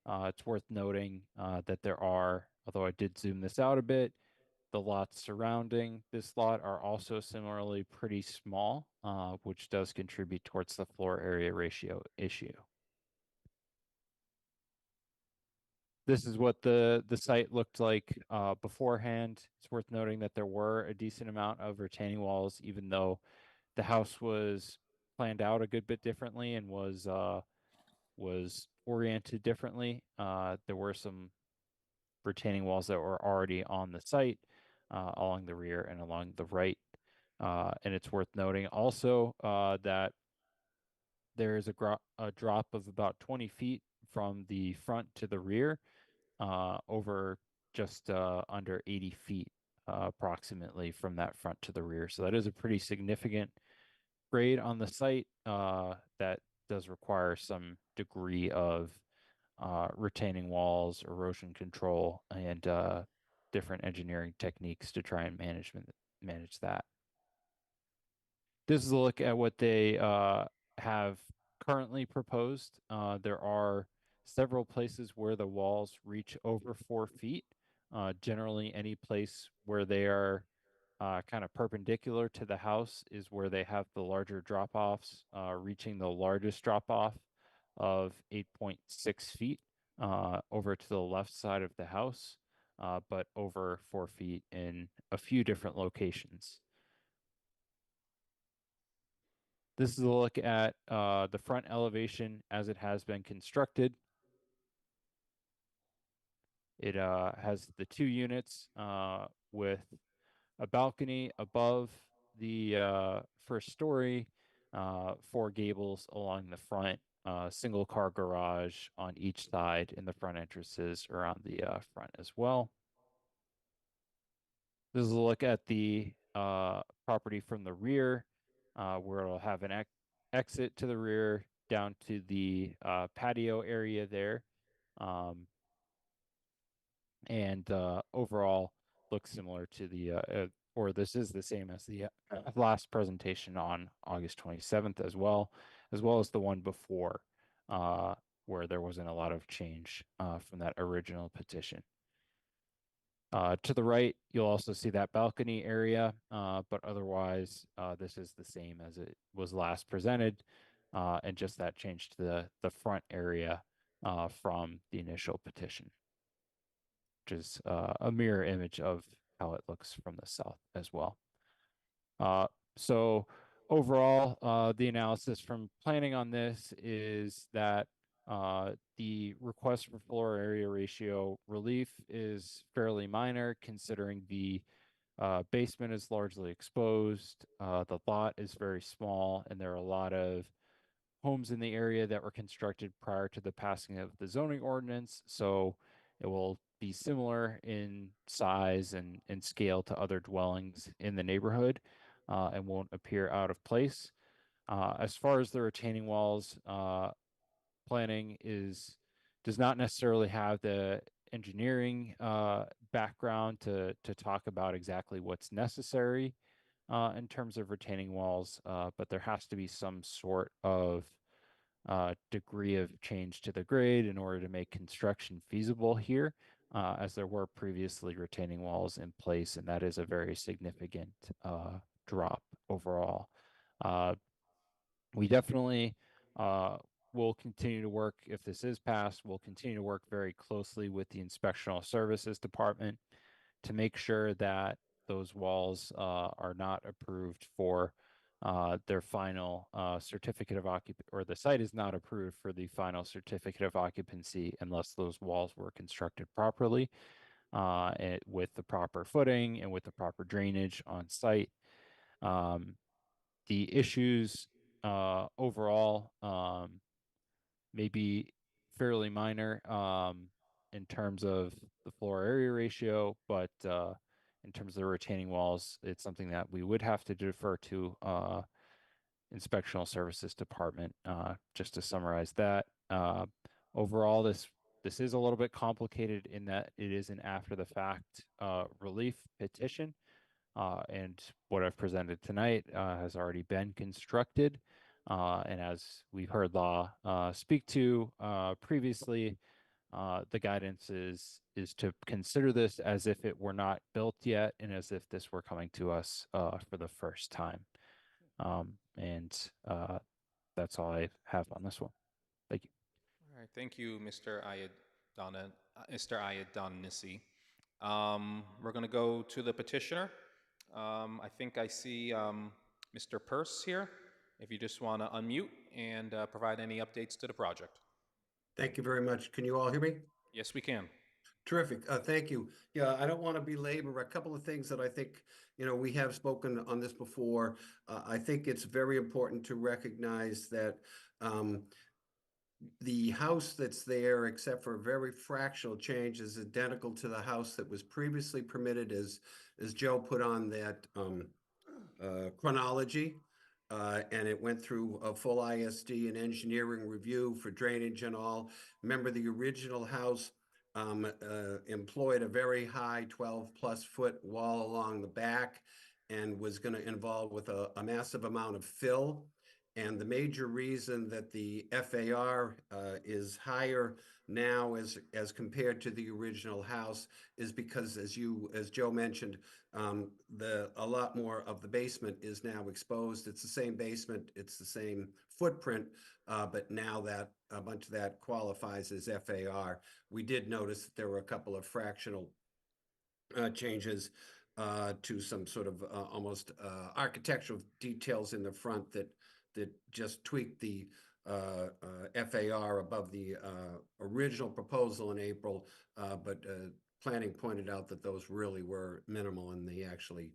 it's worth noting that there are, although I did zoom this out a bit, the lots surrounding this lot are also similarly pretty small, which does contribute towards the floor area ratio issue. This is what the site looked like beforehand. It's worth noting that there were a decent amount of retaining walls, even though the house was planned out a good bit differently and was oriented differently. There were some retaining walls that were already on the site. along the rear and along the right. And it's worth noting also that there is a drop of about 20 feet from the front to the rear, over just under 80 feet approximately from that front to the rear. So that is a pretty significant grade on the site that does require some degree of retaining walls, erosion control, and different engineering techniques to try and manage that. This is a look at what they have currently proposed. There are several places where the walls reach over 4 feet. Generally, any place where they are kind of perpendicular to the house is where they have the larger drop-offs, reaching the largest drop-off of 8.6 feet over to the left side of the house, but over 4 feet in a few different locations. This is a look at the front elevation as it has been constructed. It has the 2 units with a balcony above the first story, 4 gables along the front, single car garage on each side, and the front entrances around the front as well. This is a look at the property from the rear, where it'll have an exit to the rear down to the patio area there. And overall looks similar to the, or this is the same as the last presentation on August 27th as well as the one before, where there wasn't a lot of change from that original petition. To the right, you'll also see that balcony area, but otherwise, this is the same as it was last presented, and just that change to the front area from the initial petition, which is a mirror image of how it looks from the south as well. So overall, the analysis from planning on this is that the request for floor area ratio relief is fairly minor, considering the basement is largely exposed, the lot is very small, and there are a lot of homes in the area that were constructed prior to the passing of the zoning ordinance, so it will be similar in size and scale to other dwellings in the neighborhood, and won't appear out of place. As far as the retaining walls, planning does not necessarily have the engineering background to talk about exactly what's necessary in terms of retaining walls, but there has to be some sort of degree of change to the grade in order to make construction feasible here, as there were previously retaining walls in place, and that is a very significant drop overall. We definitely will continue to work, if this is passed, we'll continue to work very closely with the Inspectional Services Department to make sure that those walls are not approved for their final certificate of occupancy, or the site is not approved for the final certificate of occupancy unless those walls were constructed properly, with the proper footing and with the proper drainage on site. The issues overall may be fairly minor in terms of the floor area ratio, but in terms of the retaining walls, it's something that we would have to defer to Inspectional Services Department. Just to summarize that, overall, this is a little bit complicated in that it is an after the fact relief petition, and what I've presented tonight has already been constructed. And as we've heard Law speak to previously, the guidance is to consider this as if it were not built yet and as if this were coming to us for the first time. And that's all I have on this one. Thank you. All right, thank you, Mr. Ayadonissi. We're going to go to the petitioner. I think I see Mr. Peirce here. If you just want to unmute and provide any updates to the project. Thank you very much. Can you all hear me? Yes, we can. Terrific. Thank you. Yeah, I don't want to belabor a couple of things that I think, we have spoken on this before. I think it's very important to recognize that the house that's there, except for a very fractional change, is identical to the house that was previously permitted as Joe put on that chronology. And it went through a full ISD and engineering review for drainage and all. Remember, the original house employed a very high 12+ foot wall along the back and was going to involve with a massive amount of fill. And the major reason that the FAR is higher now as compared to the original house is because, as Joe mentioned, a lot more of the basement is now exposed. It's the same basement, it's the same footprint, but now that a bunch of that qualifies as FAR. We did notice that there were a couple of fractional changes to some sort of almost architectural details in the front that just tweaked the FAR above the original proposal in April, but planning pointed out that those really were minimal, and they actually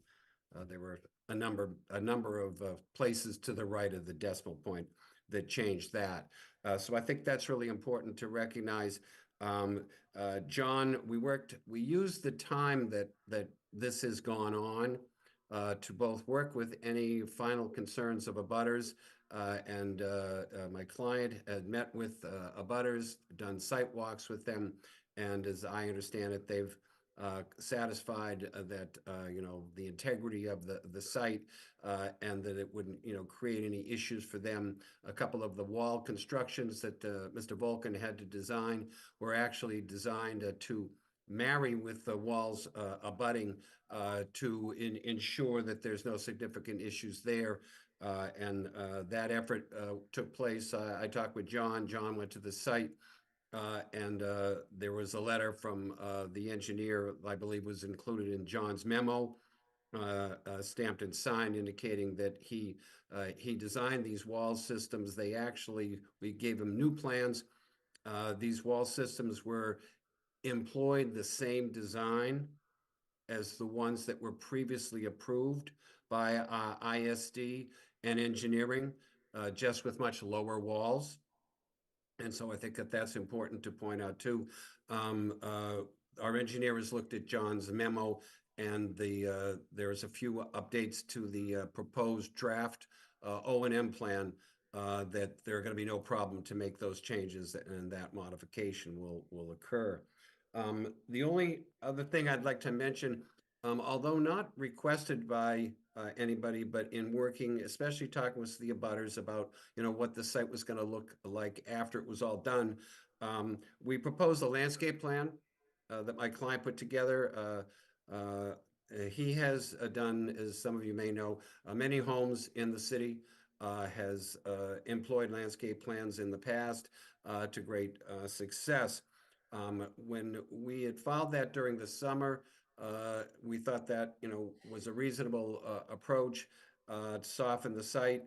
there were a number of places to the right of the decimal point that changed that. So I think that's really important to recognize. John, we used the time that this has gone on to both work with any final concerns of abutters, and my client had met with abutters, done site walks with them, and as I understand it, they've satisfied that the integrity of the site and that it wouldn't create any issues for them. A couple of the wall constructions that Mr. Volkan had to design were actually designed to marry with the walls abutting to ensure that there's no significant issues there. And that effort took place. I talked with John. John went to the site, and there was a letter from the engineer, I believe was included in John's memo, stamped and signed, indicating that he designed these wall systems. We gave him new plans. These wall systems employed the same design as the ones that were previously approved by ISD and engineering, just with much lower walls. And so I think that that's important to point out too. Our engineer has looked at John's memo, and there's a few updates to the proposed draft O&M plan that there are going to be no problem to make those changes, and that modification will occur. The only other thing I'd like to mention, although not requested by anybody, but in working, especially talking with the abutters about what the site was going to look like after it was all done, we proposed a landscape plan that my client put together. He has done, as some of you may know, many homes in the city, has employed landscape plans in the past to great success. When we had filed that during the summer, we thought that was a reasonable approach to soften the site.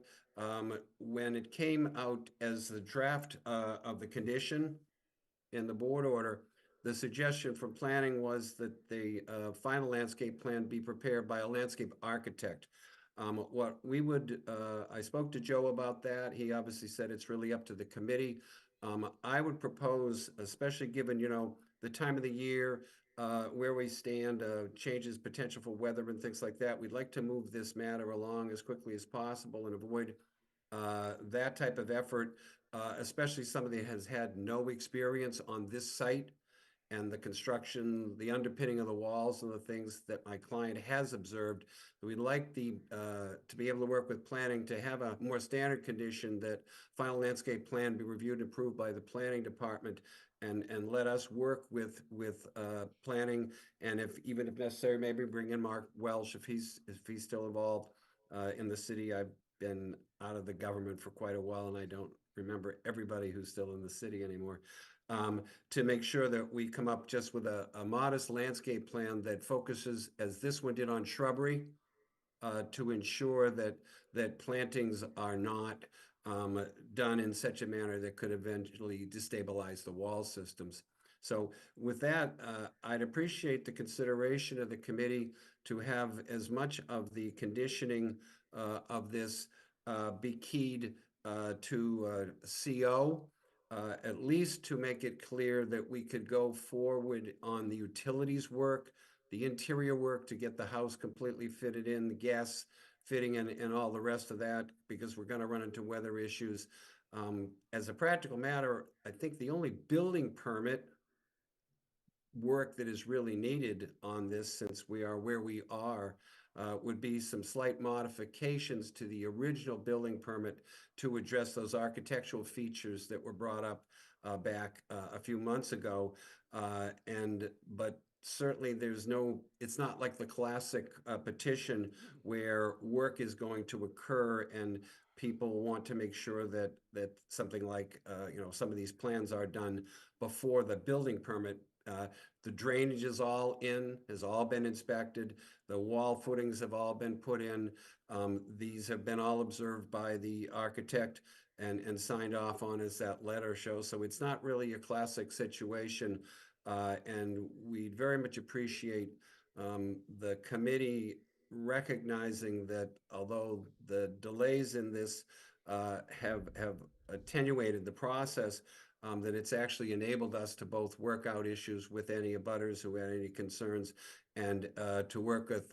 When it came out as the draft of the condition in the board order, the suggestion from planning was that the final landscape plan be prepared by a landscape architect. I spoke to Joe about that. He obviously said it's really up to the committee. I would propose, especially given, the time of the year, where we stand, changes potential for weather and things like that, we'd like to move this matter along as quickly as possible and avoid that type of effort, especially somebody that has had no experience on this site and the construction, the underpinning of the walls and the things that my client has observed. We'd like to be able to work with planning to have a more standard condition that final landscape plan be reviewed and approved by the planning department, and let us work with planning, and even if necessary, maybe bring in Mark Welsh if he's still involved in the city. I've been out of the government for quite a while, and I don't remember everybody who's still in the city anymore. To make sure that we come up just with a modest landscape plan that focuses, as this one did, on shrubbery, to ensure that plantings are not done in such a manner that could eventually destabilize the wall systems. So with that, I'd appreciate the consideration of the committee to have as much of the conditioning of this be keyed to CO, at least to make it clear that we could go forward on the utilities work, the interior work to get the house completely fitted in, the gas fitting and all the rest of that, because we're going to run into weather issues. As a practical matter, I think the only building permit work that is really needed on this, since we are where we are, would be some slight modifications to the original building permit to address those architectural features that were brought up back a few months ago. But certainly it's not like the classic petition where work is going to occur and people want to make sure that something like, some of these plans are done before the building permit. The drainage is all has all been inspected. The wall footings have all been put in. These have been all observed by the architect and signed off on, as that letter shows. So it's not really a classic situation. And we'd very much appreciate the committee recognizing that although the delays in this have attenuated the process, that it's actually enabled us to both work out issues with any abutters who had any concerns and to work with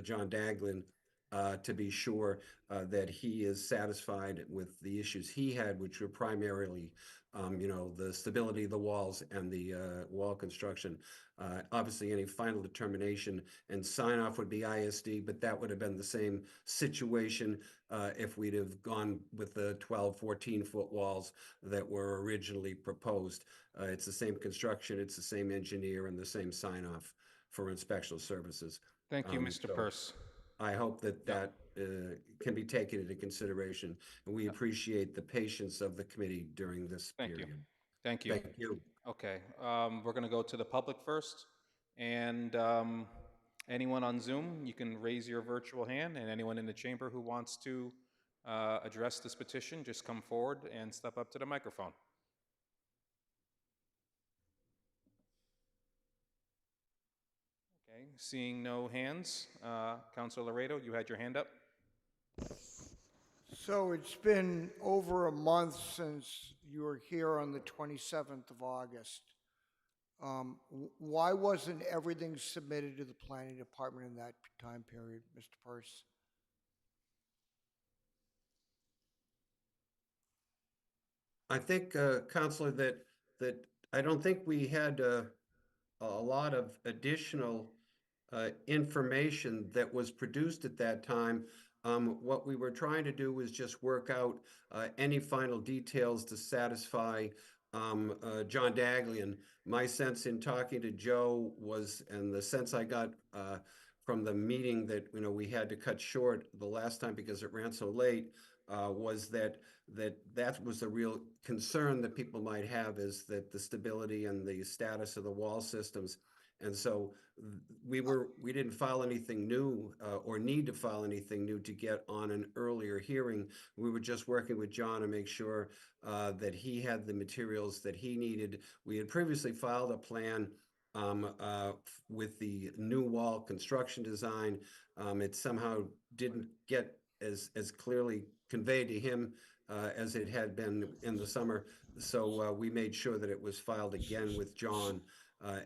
John Daglin to be sure that he is satisfied with the issues he had, which were primarily, the stability of the walls and the wall construction. Obviously, any final determination and sign off would be ISD, but that would have been the same situation if we'd have gone with the 12, 14-foot walls that were originally proposed. It's the same construction, it's the same engineer, and the same sign off for inspectional services. Thank you, Mr. Peirce. I hope that can be taken into consideration, and we appreciate the patience of the committee during this period. Thank you. Thank you. Okay, we're going to go to the public first, and anyone on Zoom, you can raise your virtual hand, and anyone in the chamber who wants to address this petition, just come forward and step up to the microphone. Okay, seeing no hands, Councilor Laredo, you had your hand up. So it's been over a month since you were here on the 27th of August. Why wasn't everything submitted to the planning department in that time period, Mr. Peirce? I think, Counselor, that I don't think we had a lot of additional information that was produced at that time. What we were trying to do was just work out any final details to satisfy John Daglian. My sense in talking to Joe was, and the sense I got from the meeting that we had to cut short the last time because it ran so late, was that was the real concern that people might have, is that the stability and the status of the wall systems. And so we didn't file anything new or need to file anything new to get on an earlier hearing. We were just working with John to make sure that he had the materials that he needed. We had previously filed a plan with the new wall construction design. It somehow didn't get as clearly conveyed to him as it had been in the summer. So we made sure that it was filed again with John.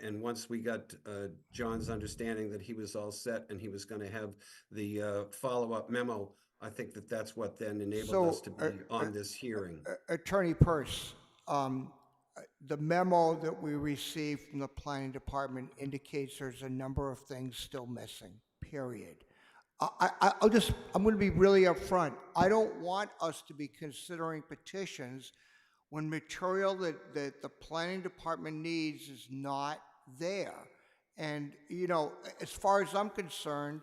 And once we got John's understanding that he was all set and he was going to have the follow-up memo, I think that's what then enabled us to be on this hearing. Attorney Peirce, the memo that we received from the planning department indicates there's a number of things still missing, period. I'm going to be really upfront. I don't want us to be considering petitions when material that the planning department needs is not there. And, as far as I'm concerned,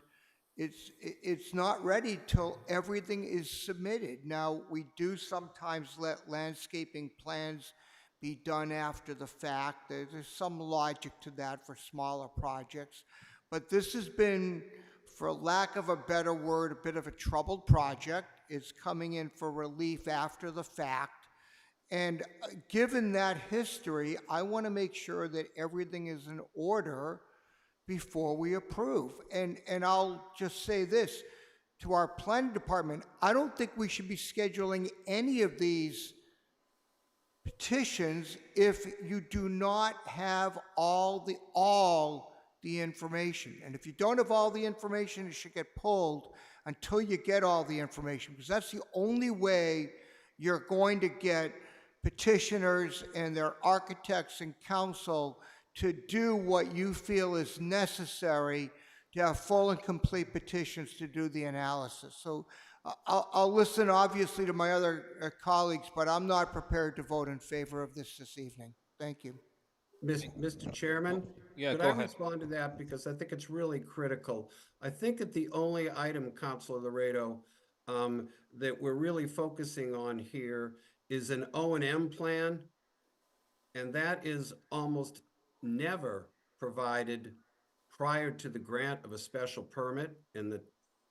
it's not ready till everything is submitted. Now, we do sometimes let landscaping plans be done after the fact. There's some logic to that for smaller projects. But this has been, for lack of a better word, a bit of a troubled project. It's coming in for relief after the fact. And given that history, I want to make sure that everything is in order before we approve. And I'll just say this to our planning department, I don't think we should be scheduling any of these petitions if you do not have all the information. And if you don't have all the information, it should get pulled until you get all the information, because that's the only way you're going to get petitioners and their architects and counsel to do what you feel is necessary to have full and complete petitions to do the analysis. So I'll listen obviously to my other colleagues, but I'm not prepared to vote in favor of this evening. Thank you. Mr. Chairman? Yeah, Could go I ahead. respond to that? Because I think it's really critical. I think that the only item, Councilor Laredo, that we're really focusing on here is an O&M plan. And that is almost never provided prior to the grant of a special permit in the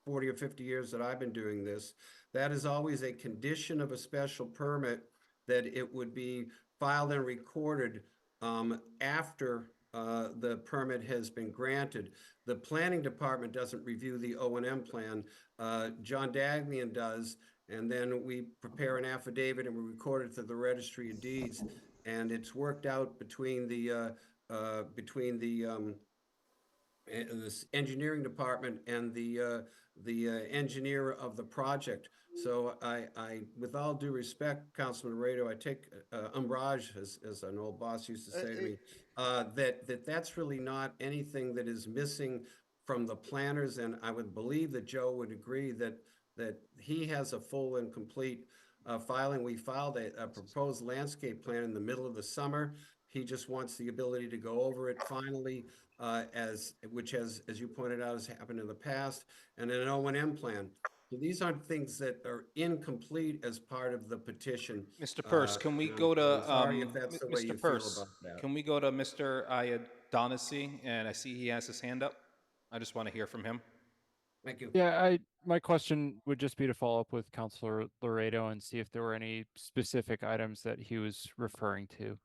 40 or 50 years that I've been doing this. That is always a condition of a special permit, that it would be filed and recorded after the permit has been granted. The planning department doesn't review the O&M plan. John Dagnian does, and then we prepare an affidavit and we record it to the registry of deeds. And it's worked out between the this engineering department and the engineer of the project. So I with all due respect, Councilman Laredo, I take umbrage, as an old boss used to say to me, that's really not anything that is missing from the planners. And I would believe that Joe would agree that he has a full and complete filing. We filed a proposed landscape plan in the middle of the summer. He just wants the ability to go over it finally, which has, as you pointed out, has happened in the past, and an O&M plan. So these aren't things that are incomplete as part of the petition. Mr. Purse, can we go to, I'm sorry if that's the way you Mr. feel Purse, about that. can we go to Mr. Iadonissi? And I see he has his hand up. I just want to hear from him. Thank you. Yeah, my question would just be to follow up with Councilor Laredo and see if there were any specific items that he was referring to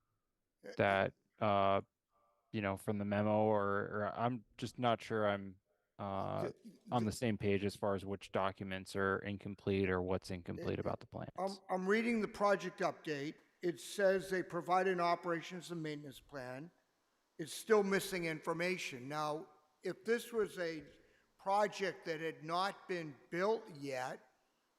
that, from the memo, or I'm just not sure I'm on the same page as far as which documents are incomplete or what's incomplete about the plans. I'm reading the project update. It says they provide an operations and maintenance plan. It's still missing information. Now, if this was a project that had not been built yet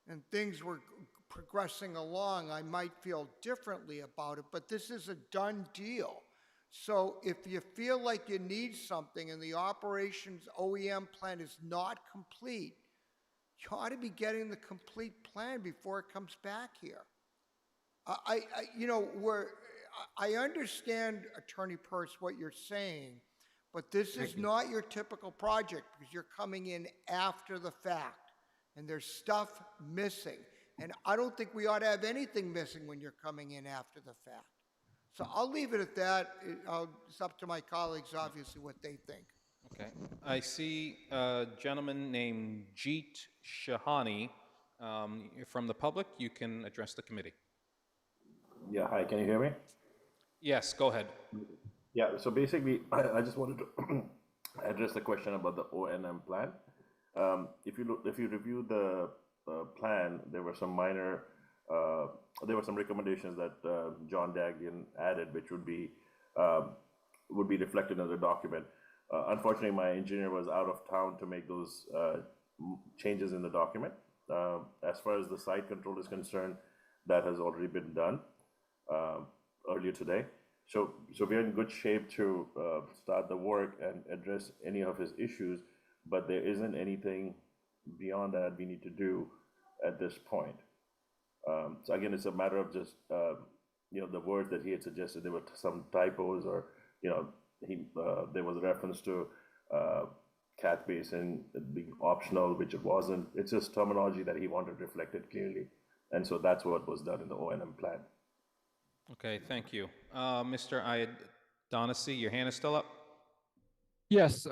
and things were progressing along, I might feel differently about it, but this is a done deal. So if you feel like you need something and the operations OEM plan is not complete, you ought to be getting the complete plan before it comes back here. I understand, Attorney Purse, what you're saying, but this is not your typical project, because you're coming in after the fact and there's stuff missing. And I don't think we ought to have anything missing when you're coming in after the fact. So I'll leave it at that. It's up to my colleagues, obviously, what they think. Okay. I see a gentleman named Jeet Shahani from the public. You can address the committee. Yeah, hi, can you hear me? Yes, go ahead. Yeah, so basically, I just wanted to address the question about the O&M plan. If you review the plan, there were some recommendations that John Dagnian added, which would be reflected in the document. Unfortunately, my engineer was out of town to make those changes in the document. As far as the site control is concerned, that has already been done earlier today. So we're in good shape to start the work and address any of his issues, but there isn't anything beyond that we need to do at this point. So again, it's a matter of just, the words that he had suggested. There were some typos, or, there was a reference to cat basin being optional, which it wasn't. It's just terminology that he wanted reflected clearly. And so that's what was done in the O&M plan. Okay, thank you. Mr. Iadonissi, your hand is still up? Yes,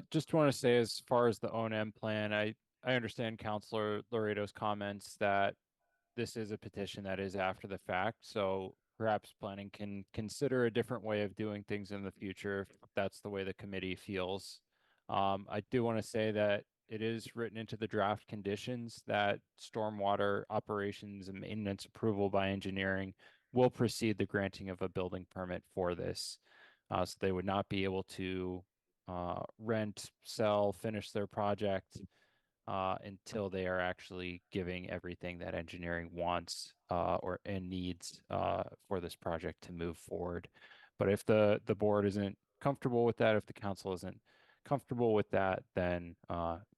just want to say, as far as the O&M plan, I understand Councilor Laredo's comments that this is a petition that is after the fact, so perhaps planning can consider a different way of doing things in the future if that's the way the committee feels. I do want to say that it is written into the draft conditions that stormwater operations and maintenance approval by engineering will precede the granting of a building permit for this. So they would not be able to rent, sell, finish their project until they are actually giving everything that engineering wants and needs for this project to move forward. But if the board isn't comfortable with that, if the council isn't comfortable with that, then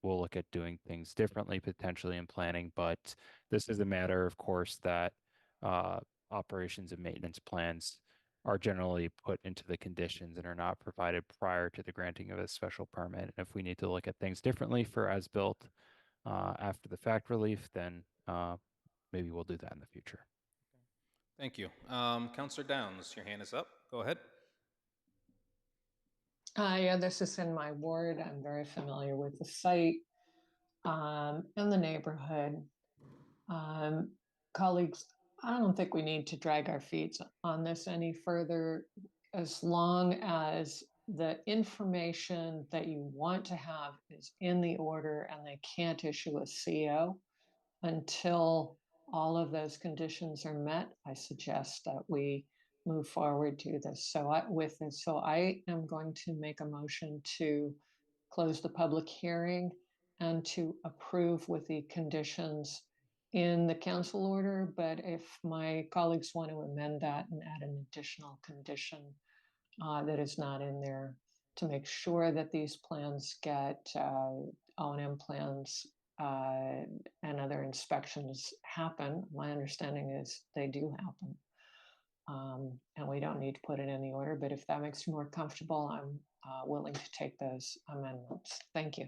we'll look at doing things differently, potentially in planning. But this is a matter, of course, that operations and maintenance plans are generally put into the conditions and are not provided prior to the granting of a special permit. And if we need to look at things differently for as-built after the fact relief, then maybe we'll do that in the future. Thank you. Councillor Downs, your hand is up. Go ahead. Yeah, this is in my ward. I'm very familiar with the site and the neighborhood. Colleagues, I don't think we need to drag our feet on this any further, as long as the information that you want to have is in the order and they can't issue a CO until all of those conditions are met. I suggest that we move forward to this. So I am going to make a motion to close the public hearing and to approve with the conditions in the council order. But if my colleagues want to amend that and add an additional condition that is not in there to make sure that these plans get O&M plans and other inspections happen. My understanding is they do happen. And we don't need to put it in the order, but if that makes you more comfortable, I'm willing to take those amendments. Thank you.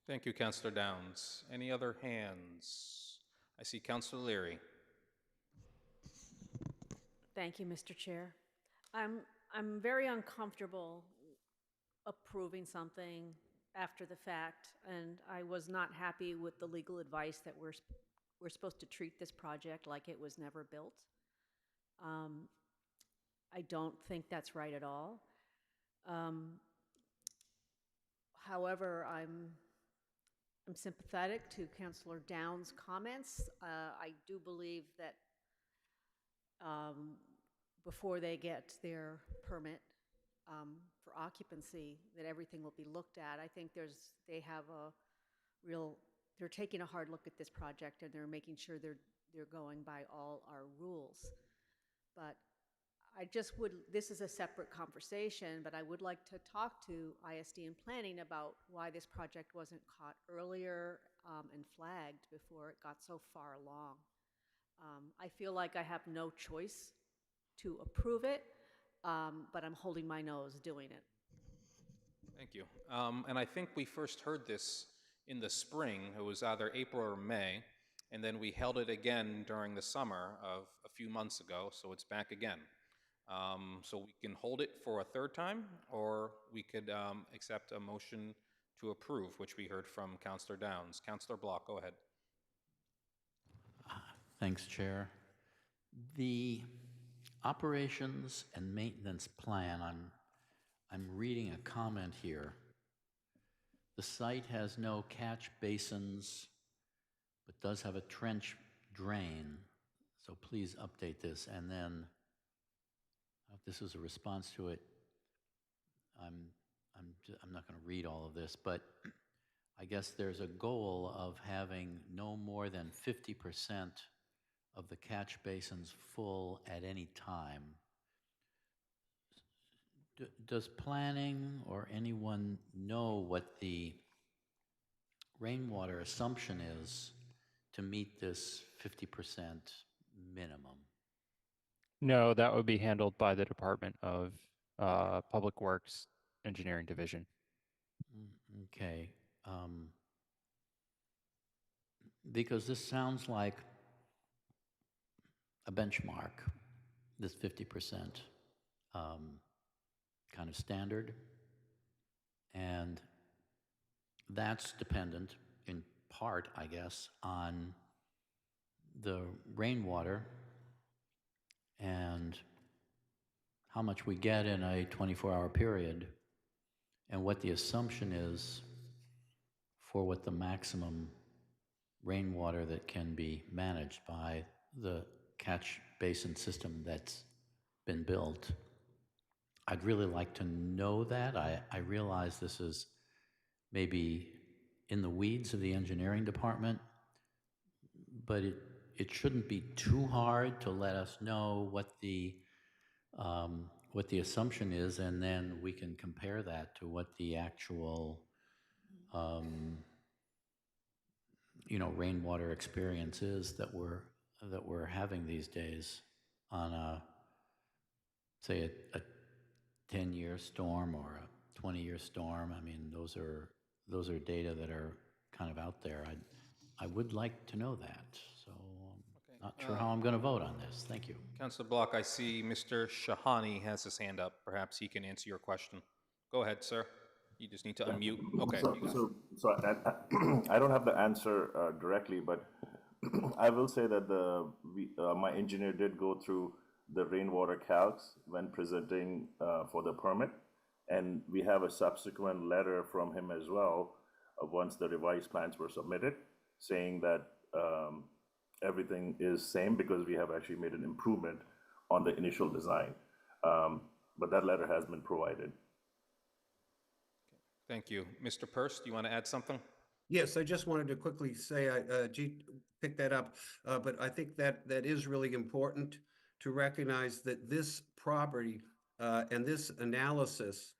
Thank you, Councillor Downs. Any other hands? I see Councillor Leary. Thank you, Mr. Chair. I'm very uncomfortable approving something after the fact, and I was not happy with the legal advice that we're supposed to treat this project like it was never built. I don't think that's right at all. However, I'm sympathetic to Councillor Downs' comments. I do believe that before they get their permit for occupancy, that everything will be looked at. I think they have a real, they're taking a hard look at this project and they're making sure they're going by all our rules. But I just this is a separate conversation, but I would like to talk to ISD and planning about why this project wasn't caught earlier and flagged before it got so far along. I feel like I have no choice to approve it, but I'm holding my nose doing it. Thank you. And I think we first heard this in the spring. It was either April or May, and then we held it again during the summer of a few months ago, so it's back again. So we can hold it for a third time, or we could accept a motion to approve, which we heard from Councillor Downs. Councillor Block, go ahead. Thanks, Chair. The operations and maintenance plan, I'm reading a comment here. The site has no catch basins, but does have a trench drain. So please update this. And then, if this is a response to it, I'm not going to read all of this, but I guess there's a goal of having no more than 50% of the catch basins full at any time. Does planning or anyone know what the rainwater assumption is to meet this 50% minimum? No, that would be handled by the Department of Public Works Engineering Division. Okay. Because this sounds like a benchmark, this 50% kind of standard. And that's dependent in part, I guess, on the rainwater and how much we get in a 24-hour period and what the assumption is for what the maximum rainwater that can be managed by the catch basin system that's been built. I'd really like to know that. I realize this is maybe in the weeds of the engineering department, but it shouldn't be too hard to let us know what the assumption is, and then we can compare that to what the actual rainwater experience is that we're having these days on a, say, a 10-year storm or a 20-year storm. I mean, those are data that are kind of out there. I would like to know that, so I'm not sure how I'm going to vote on this. Thank you. Councilor Block, I see Mr. Shahani has his hand up. Perhaps he can answer your question. Go ahead, sir. You just need to unmute. Okay. So I don't have the answer directly, but I will say that my engineer did go through the rainwater calcs when presenting for the permit, and we have a subsequent letter from him as well once the revised plans were submitted, saying that everything is same because we have actually made an improvement on the initial design. But that letter has been provided. Thank you. Mr. Peirce, do you want to add something? Yes, I just wanted to quickly say, Jeet picked that up, but I think that is really important to recognize that this property and this analysis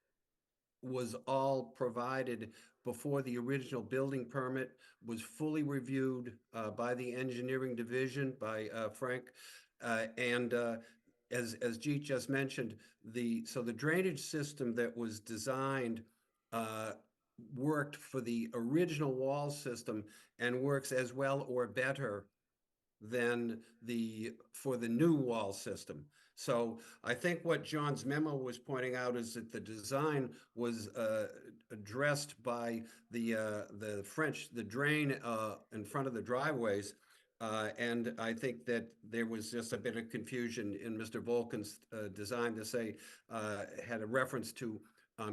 was all provided before the original building permit was fully reviewed by the engineering division, by Frank, and as Jeet just mentioned, the drainage system that was designed worked for the original wall system and works as well or better than for the new wall system. So I think what John's memo was pointing out is that the design was addressed by the drain in front of the driveways. And I think that there was just a bit of confusion in Mr. Volkin's design to say, had a reference to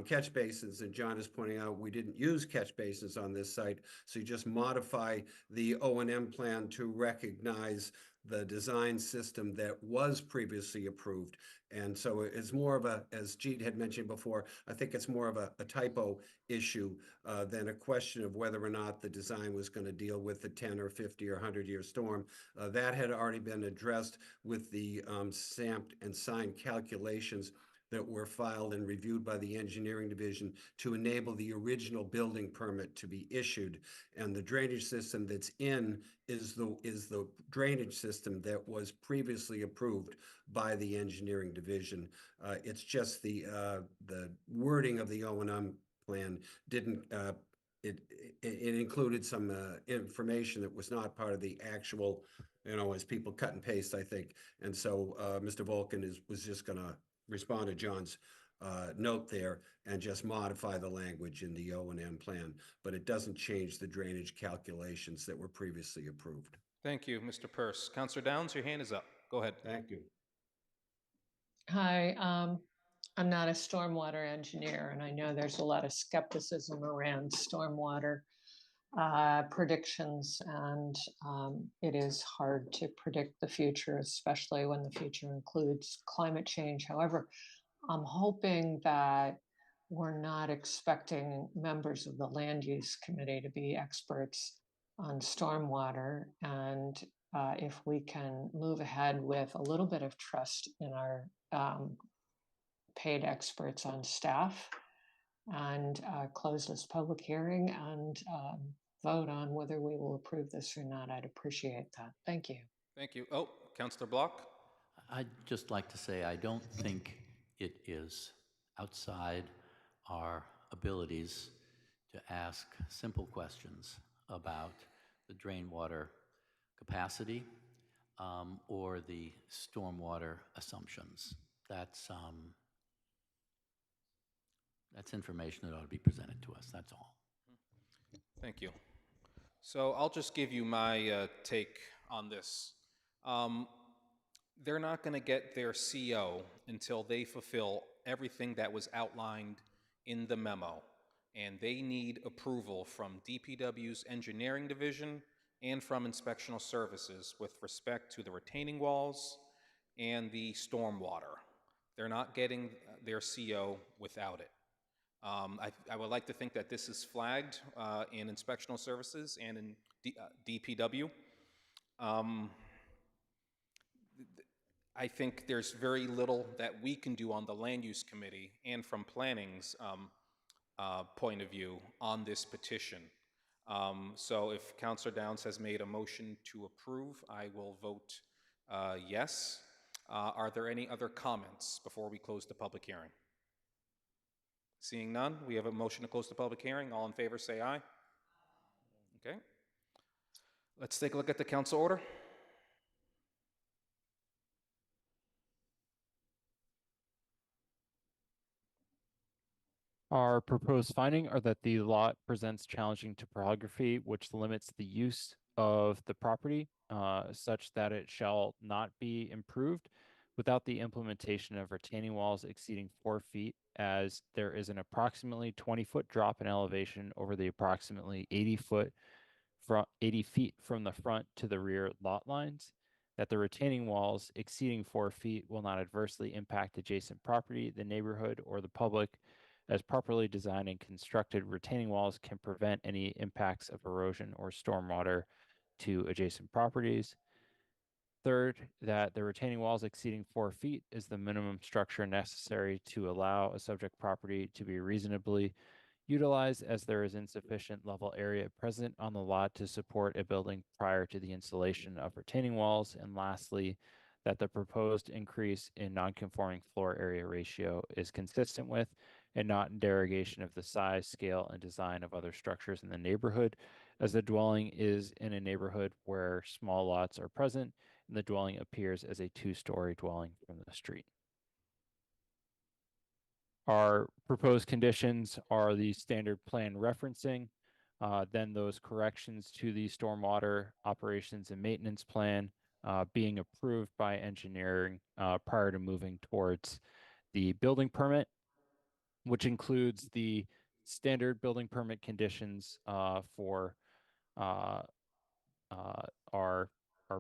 catch basins, and John is pointing out we didn't use catch basins on this site, so you just modify the O&M plan to recognize the design system that was previously approved. And so it's more of a, as Jeet had mentioned before, I think it's more of a typo issue than a question of whether or not the design was going to deal with the 10 or 50 or 100-year storm. That had already been addressed with the stamped and signed calculations that were filed and reviewed by the engineering division to enable the original building permit to be issued. And the drainage system that's in is the drainage system that was previously approved by the engineering division. It's just the wording of the O&M plan didn't, it included some information that was not part of the actual, as people cut and paste, I think. And so Mr. Volkin was just gonna respond to John's note there and just modify the language in the O&M plan, but it doesn't change the drainage calculations that were previously approved. Thank you, Mr. Peirce. Councilor Downs, your hand is up. Go ahead. Thank you. Hi, I'm not a stormwater engineer, and I know there's a lot of skepticism around stormwater predictions, and it is hard to predict the future, especially when the future includes climate change. However, I'm hoping that we're not expecting members of the Land Use Committee to be experts on stormwater, and if we can move ahead with a little bit of trust in our paid experts on staff and close this public hearing and vote on whether we will approve this or not, I'd appreciate that. Thank you. Thank you. Oh, Councilor Block? I'd just like to say I don't think it is outside our abilities to ask simple questions about the drain water capacity or the stormwater assumptions. That's information that ought to be presented to us, that's all. Thank you. So I'll just give you my take on this. They're not going to get their CO until they fulfill everything that was outlined in the memo. And they need approval from DPW's engineering division and from inspectional services with respect to the retaining walls and the stormwater. They're not getting their CO without it. I would like to think that this is flagged in inspectional services and in DPW. I think there's very little that we can do on the land use committee and from planning's point of view on this petition. So if Councilor Downs has made a motion to approve, I will vote yes. Are there any other comments before we close the public hearing? Seeing none, we have a motion to close the public hearing. All in favor say aye. Okay. Let's take a look at the council order. Our proposed finding are that the lot presents challenging topography, which limits the use of the property such that it shall not be improved without the implementation of retaining walls exceeding 4 feet, as there is an approximately 20-foot drop in elevation over the approximately 80 feet from the front to the rear lot lines, that the retaining walls exceeding 4 feet will not adversely impact adjacent property, the neighborhood, or the public, as properly designed and constructed retaining walls can prevent any impacts of erosion or stormwater to adjacent properties. Third, that the retaining walls exceeding 4 feet is the minimum structure necessary to allow a subject property to be reasonably utilized, as there is insufficient level area present on the lot to support a building prior to the installation of retaining walls. And lastly, that the proposed increase in nonconforming floor area ratio is consistent with and not in derogation of the size, scale, and design of other structures in the neighborhood, as the dwelling is in a neighborhood where small lots are present, and the dwelling appears as a 2-story dwelling from the street. Our proposed conditions are the standard plan referencing, then those corrections to the stormwater operations and maintenance plan being approved by engineering prior to moving towards the building permit, which includes the standard building permit conditions for our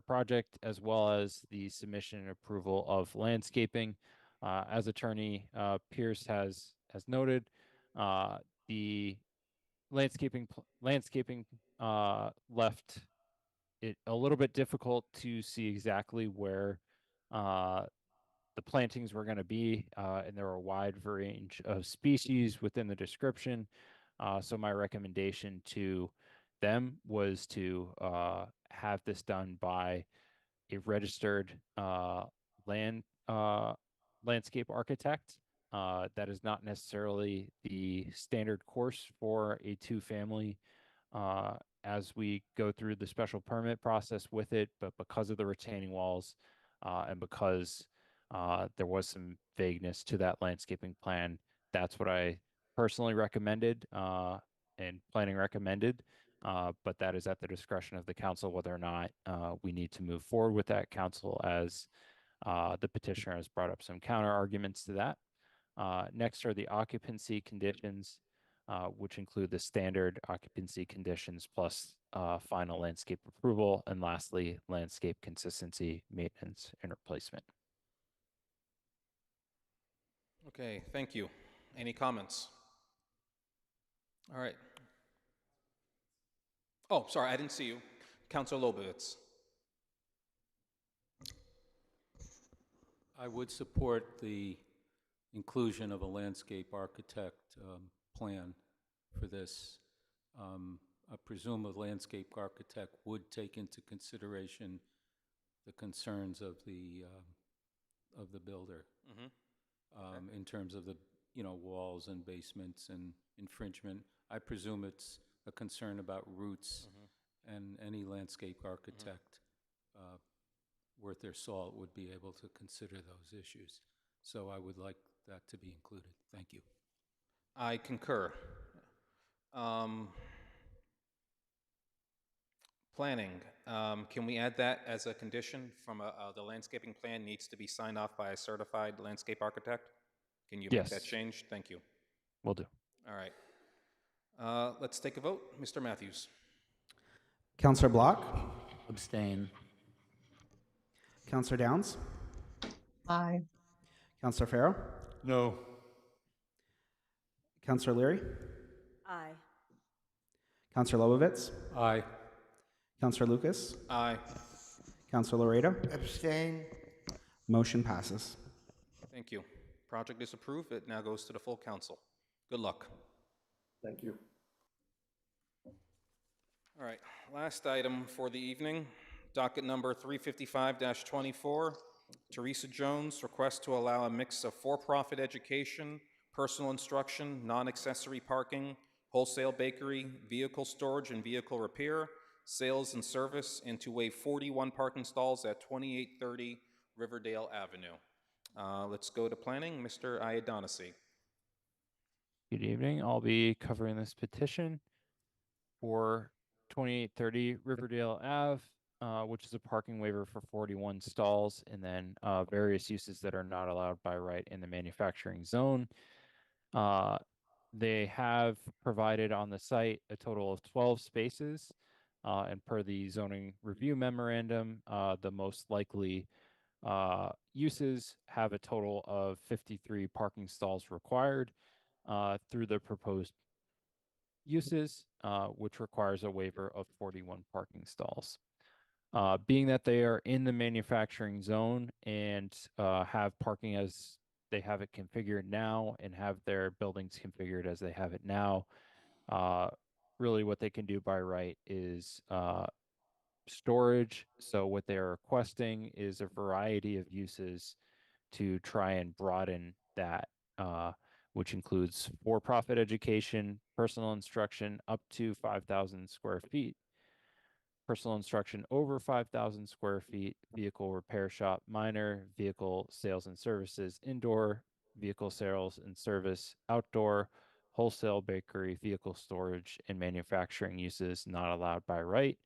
project, as well as the submission and approval of landscaping. As Attorney Pierce has noted, the landscaping left it a little bit difficult to see exactly where the plantings were going to be, and there were a wide range of species within the description. So my recommendation to them was to have this done by a registered landscape architect. That is not necessarily the standard course for a 2-family as we go through the special permit process with it, but because of the retaining walls and because there was some vagueness to that landscaping plan, that's what I personally recommended and planning recommended. But that is at the discretion of the council whether or not we need to move forward with that. Council, as the petitioner has brought up some counter arguments to that. Next are the occupancy conditions, which include the standard occupancy conditions plus final landscape approval, and lastly, landscape consistency, maintenance, and replacement. Okay, thank you. Any comments? All right. Oh, sorry, I didn't see you. Councilor Lobovitz. I would support the inclusion of a landscape architect plan for this. I presume a landscape architect would take into consideration the concerns of the builder. Mm-hmm. In terms of the walls and basements and infringement. I presume it's a concern about roots, and any landscape architect worth their salt would be able to consider those issues. So I would like that to be included. Thank you. I concur. Planning, Can we add that as a condition from the landscaping plan needs to be signed off by a certified landscape architect? Can you make that Yes. change? Thank you. Will do. All right. Let's take a vote. Mr. Matthews. Counselor Block, Abstain. Counselor Downs, Aye. Counselor Farrow, No. Counselor Leary, Aye. Counselor Lobovitz, Aye. Counselor Lucas, Aye. Counselor Laredo. Abstain. Motion passes. Thank you. Project is approved. It now goes to the full council. Good luck. Thank you. All right, last item for the evening, docket number 355-24. Teresa Jones, request to allow a mix of for-profit education, personal instruction, non-accessory parking, wholesale bakery, vehicle storage and vehicle repair, sales and service, and to waive 41 parking stalls at 2830 Riverdale Avenue. Let's go to planning. Mr. Iadonisi. Good evening. I'll be covering this petition for 2830 Riverdale Ave, which is a parking waiver for 41 stalls, and then various uses that are not allowed by right in the manufacturing zone. They have provided on the site a total of 12 spaces, and per the zoning review memorandum, the most likely uses have a total of 53 parking stalls required through the proposed uses, which requires a waiver of 41 parking stalls. Being that they are in the manufacturing zone and have parking as they have it configured now and have their buildings configured as they have it now, really what they can do by right is storage. So what they're requesting is a variety of uses to try and broaden that, which includes for-profit education, personal instruction up to 5,000 square feet, personal instruction over 5,000 square feet, vehicle repair shop, minor, vehicle sales and services, indoor, vehicle sales and service, outdoor, wholesale bakery, vehicle storage, and manufacturing uses not allowed by right.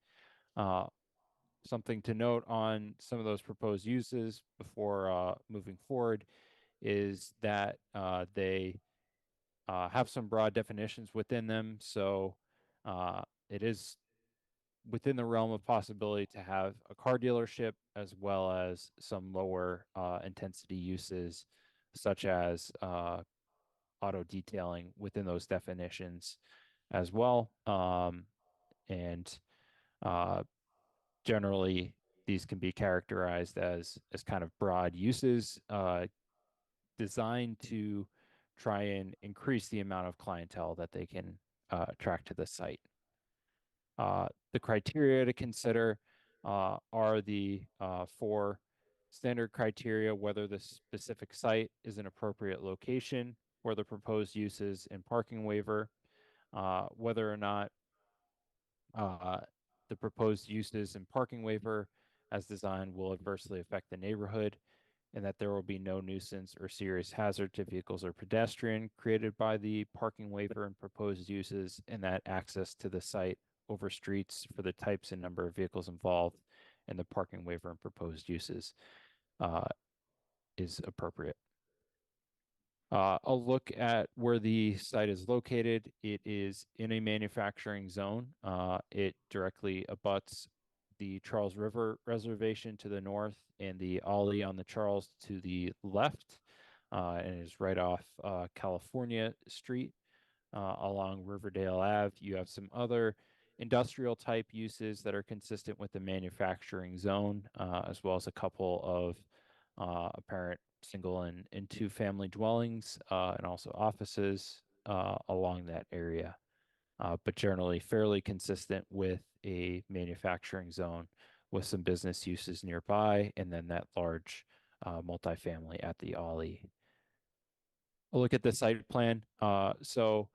Something to note on some of those proposed uses before moving forward is that they have some broad definitions within them. So it is within the realm of possibility to have a car dealership as well as some lower intensity uses such as auto detailing within those definitions as well. And generally, these can be characterized as kind of broad uses designed to try and increase the amount of clientele that they can attract to the site. The criteria to consider are the four standard criteria: whether the specific site is an appropriate location for the proposed uses and parking waiver, whether or not the proposed uses and parking waiver as designed will adversely affect the neighborhood, and that there will be no nuisance or serious hazard to vehicles or pedestrian created by the parking waiver and proposed uses, and that access to the site over streets for the types and number of vehicles involved in the parking waiver and proposed uses is appropriate. I'll look at where the site is located. It is in a manufacturing zone. It directly abuts the Charles River Reservation to the north and the Ollie on the Charles to the left, and is right off California Street along Riverdale Ave. You have some other industrial type uses that are consistent with the manufacturing zone, as well as a couple of apparent single and two family dwellings, and also offices along that area, but generally fairly consistent with a manufacturing zone with some business uses nearby, and then that large multifamily at the Ollie. I'll look at the site plan. So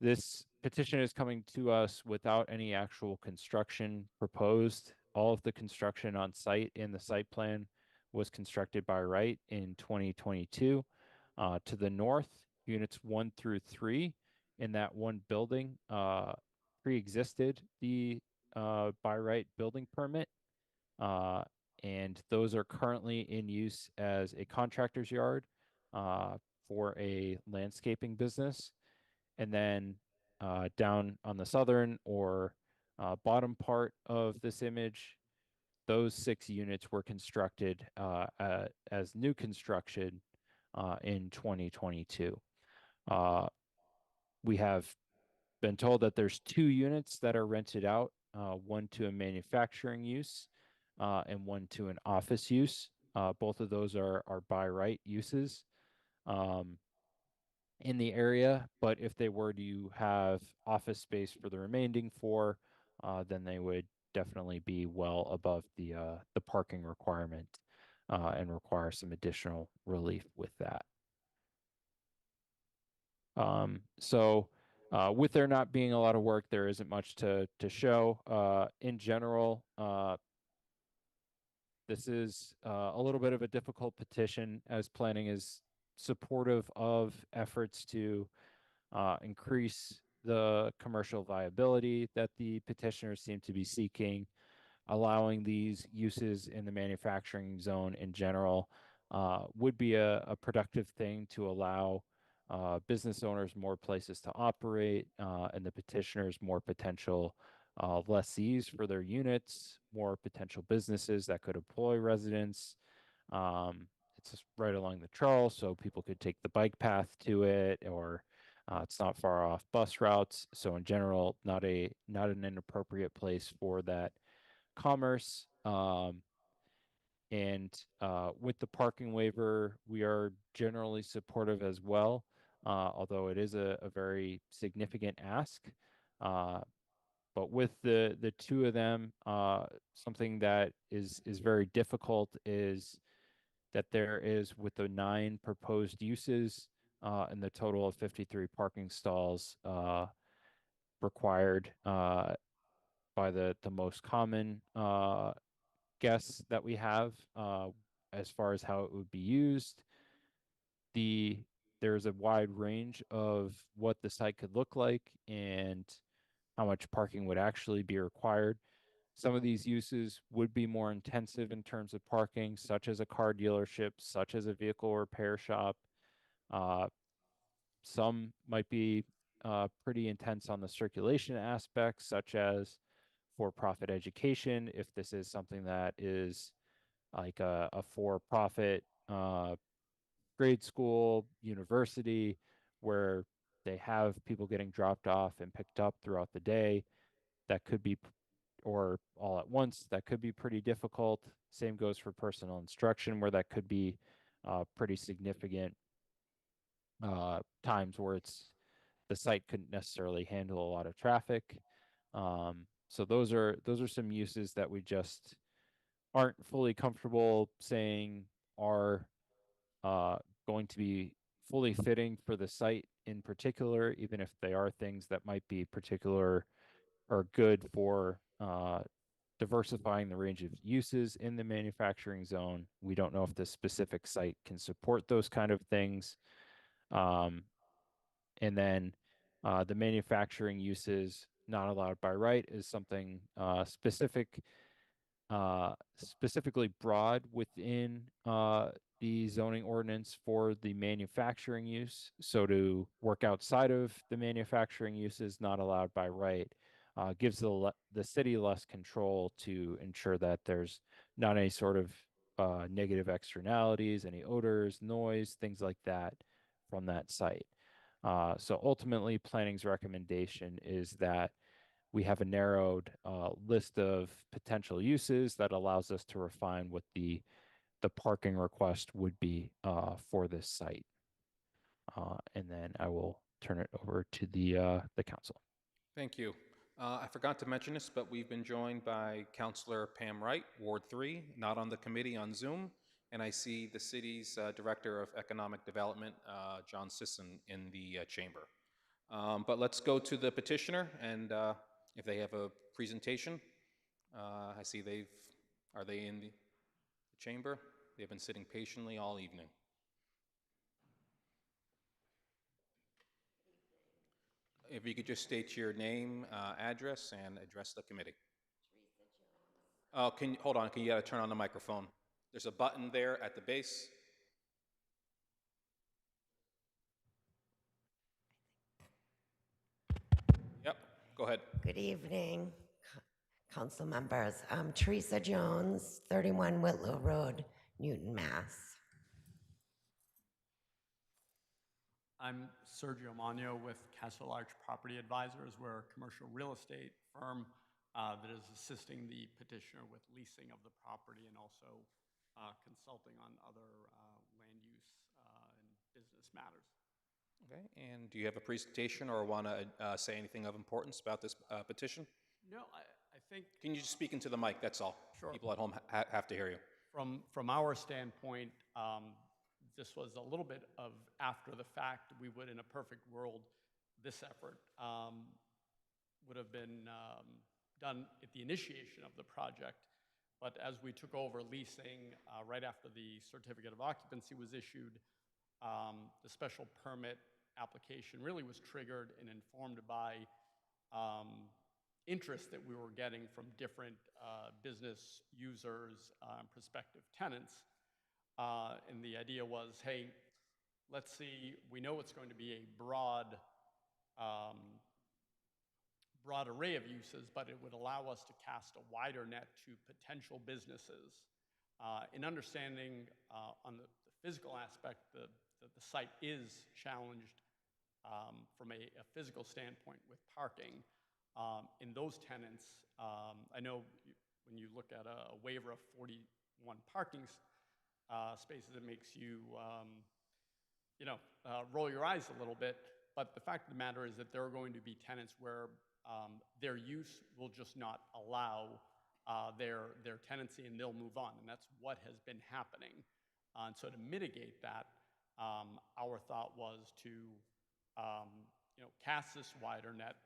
this petition is coming to us without any actual construction proposed. All of the construction on site in the site plan was constructed by right in 2022. To the north, units 1 through 3 in that one building pre-existed the by right building permit. And those are currently in use as a contractor's yard for a landscaping business. And then down on the southern or bottom part of this image, those 6 units were constructed as new construction in 2022. We have been told that there's 2 units that are rented out, one to a manufacturing use and one to an office use. Both of those are by right uses in the area, but if they were to have office space for the remaining 4, then they would definitely be well above the parking requirement and require some additional relief with that. So with there not being a lot of work, there isn't much to show. In general, this is a little bit of a difficult petition, as planning is supportive of efforts to increase the commercial viability that the petitioners seem to be seeking. Allowing these uses in the manufacturing zone in general would be a productive thing to allow business owners more places to operate and the petitioners more potential lessees for their units, more potential businesses that could employ residents. It's just right along the Charles, so people could take the bike path to it, or it's not far off bus routes. So in general, not an inappropriate place for that commerce. And with the parking waiver, we are generally supportive as well, although it is a very significant ask. But with the 2 of them, something that is very difficult is that there is, with the 9 proposed uses and the total of 53 parking stalls required by the most common guess that we have as far as how it would be used. There's a wide range of what the site could look like and how much parking would actually be required. Some of these uses would be more intensive in terms of parking, such as a car dealership, such as a vehicle repair shop. Some might be pretty intense on the circulation aspects, such as for-profit education, if this is something that is like a for-profit grade school, university, where they have people getting dropped off and picked up throughout the day. That could be, or all at once, that could be pretty difficult. Same goes for personal instruction, where that could be pretty significant times where the site couldn't necessarily handle a lot of traffic. So those are some uses that we just aren't fully comfortable saying are going to be fully fitting for the site in particular, even if they are things that might be particular or good for diversifying the range of uses in the manufacturing zone. We don't know if this specific site can support those kind of things. And then the manufacturing uses not allowed by right is something specifically broad within the zoning ordinance for the manufacturing use. So to work outside of the manufacturing uses not allowed by right gives the city less control to ensure that there's not any sort of negative externalities, any odors, noise, things like that from that site. So ultimately, planning's recommendation is that we have a narrowed list of potential uses that allows us to refine what the parking request would be for this site. And then I will turn it over to the council. Thank you. I forgot to mention this, but we've been joined by Councilor Pam Wright, Ward 3, not on the committee, on Zoom. And I see the city's Director of Economic Development, John Sisson, in the chamber. But let's go to the petitioner, and if they have a presentation. I see are they in the chamber? They've been sitting patiently all evening. If you could just state your name, address, and address the committee. Hold on, you gotta turn on the microphone. There's a button there at the base. Yep, go ahead. Good evening, council members. Teresa Jones, 31 Whitlow Road, Newton, Mass. I'm Sergio Magno with Castle Arch Property Advisors. We're a commercial real estate firm that is assisting the petitioner with leasing of the property and also consulting on other land use and business matters. Okay, and do you have a presentation or want to say anything of importance about this petition? No, I think... Can you just speak into the mic, that's all? Sure. People at home have to hear you. From our standpoint, this was a little bit of after the fact. We would, in a perfect world, this effort would have been done at the initiation of the project. But as we took over leasing right after the certificate of occupancy was issued, the special permit application really was triggered and informed by interest that we were getting from different business users, prospective tenants. And the idea was, hey, let's see, we know it's going to be a broad array of uses, but it would allow us to cast a wider net to potential businesses. In understanding on the physical aspect, the site is challenged from a physical standpoint with parking. In those tenants, I know when you look at a waiver of 41 parking spaces, it makes you, roll your eyes a little bit. But the fact of the matter is that there are going to be tenants where their use will just not allow their tenancy, and they'll move on. And that's what has been happening. And so to mitigate that, our thought was to cast this wider net.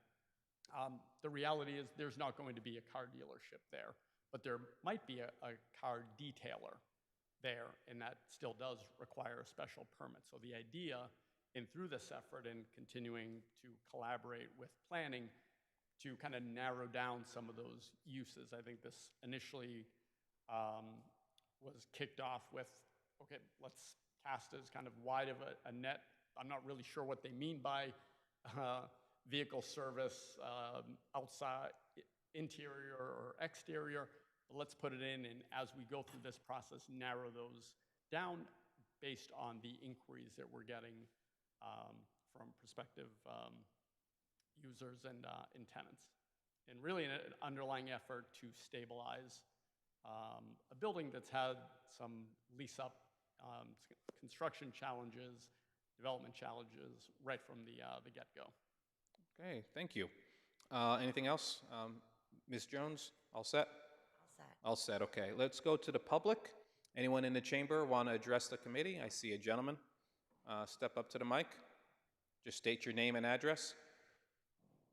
The reality is there's not going to be a car dealership there, but there might be a car detailer there, and that still does require a special permit. So the idea, and through this effort and continuing to collaborate with planning to kind of narrow down some of those uses, I think this initially was kicked off with, okay, let's cast as kind of wide of a net. I'm not really sure what they mean by vehicle service, outside, interior or exterior, but let's put it in, and as we go through this process, narrow those down based on the inquiries that we're getting from prospective users and tenants. And really an underlying effort to stabilize a building that's had some lease up, construction challenges, development challenges right from the get-go. Okay, thank you. Anything else? Ms. Jones, all set? All set. All set, okay. Let's go to the public. Anyone in the chamber want to address the committee? I see a gentleman. Step up to the mic. Just state your name and address.